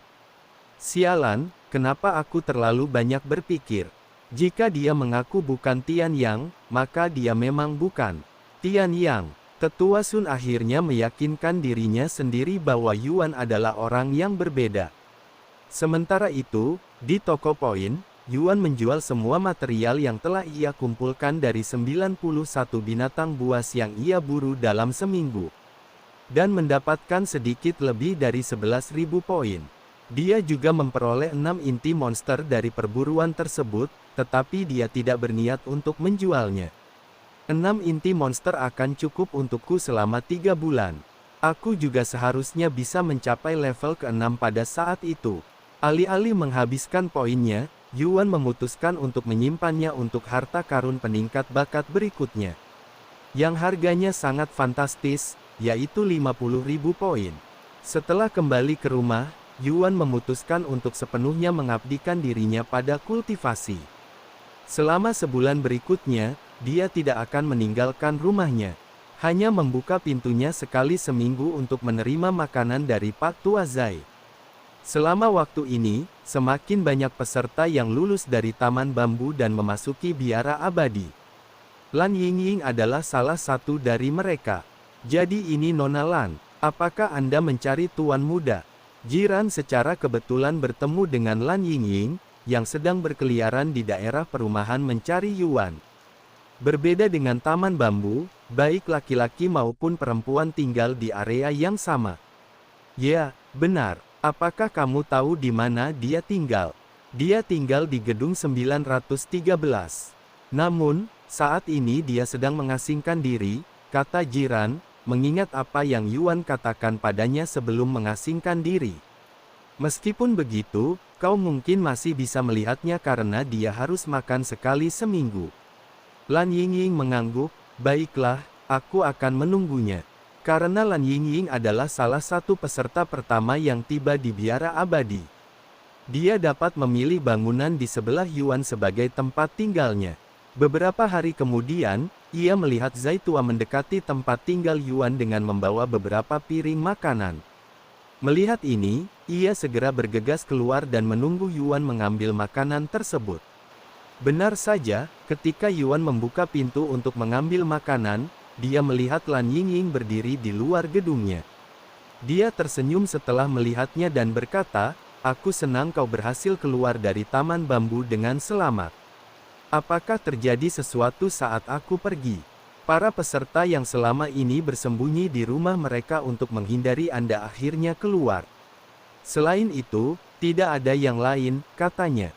S2: Sialan, kenapa aku terlalu banyak berpikir? Jika dia mengaku bukan Tian Yang, maka dia memang bukan Tian Yang. Tetua Sun akhirnya meyakinkan dirinya sendiri bahwa Yuan adalah orang yang berbeda. Sementara itu, di toko poin, Yuan menjual semua material yang telah ia kumpulkan dari 91 binatang buas yang ia buru dalam seminggu. Dan mendapatkan sedikit lebih dari 11.000 poin. Dia juga memperoleh 6 inti monster dari perburuan tersebut, tetapi dia tidak berniat untuk menjualnya. 6 inti monster akan cukup untukku selama 3 bulan. Aku juga seharusnya bisa mencapai level ke-6 pada saat itu. Alih-alih menghabiskan poinnya, Yuan memutuskan untuk menyimpannya untuk harta karun peningkat bakat berikutnya. Yang harganya sangat fantastis, yaitu 50.000 poin. Setelah kembali ke rumah, Yuan memutuskan untuk sepenuhnya mengabdikan dirinya pada kultivasi. Selama sebulan berikutnya, dia tidak akan meninggalkan rumahnya. Hanya membuka pintunya sekali seminggu untuk menerima makanan dari Pak Tua Zai. Selama waktu ini, semakin banyak peserta yang lulus dari Taman Bambu dan memasuki biara abadi. Lan Yingying adalah salah satu dari mereka. Jadi ini Nona Lan, apakah Anda mencari tuan muda? Jiran secara kebetulan bertemu dengan Lan Yingying, yang sedang berkeliaran di daerah perumahan mencari Yuan. Berbeda dengan Taman Bambu, baik laki-laki maupun perempuan tinggal di area yang sama. Ya, benar. Apakah kamu tahu di mana dia tinggal? Dia tinggal di gedung 913. Namun, saat ini dia sedang mengasingkan diri, kata Jiran, mengingat apa yang Yuan katakan padanya sebelum mengasingkan diri. Meskipun begitu, kau mungkin masih bisa melihatnya karena dia harus makan sekali seminggu. Lan Yingying mengangguk, baiklah, aku akan menunggunya. Karena Lan Yingying adalah salah satu peserta pertama yang tiba di biara abadi. Dia dapat memilih bangunan di sebelah Yuan sebagai tempat tinggalnya. Beberapa hari kemudian, ia melihat Zai Tua mendekati tempat tinggal Yuan dengan membawa beberapa piring makanan. Melihat ini, ia segera bergegas keluar dan menunggu Yuan mengambil makanan tersebut. Benar saja, ketika Yuan membuka pintu untuk mengambil makanan, dia melihat Lan Yingying berdiri di luar gedungnya. Dia tersenyum setelah melihatnya dan berkata, "Aku senang kau berhasil keluar dari Taman Bambu dengan selamat. Apakah terjadi sesuatu saat aku pergi?" Para peserta yang selama ini bersembunyi di rumah mereka untuk menghindari Anda akhirnya keluar. Selain itu, tidak ada yang lain, katanya.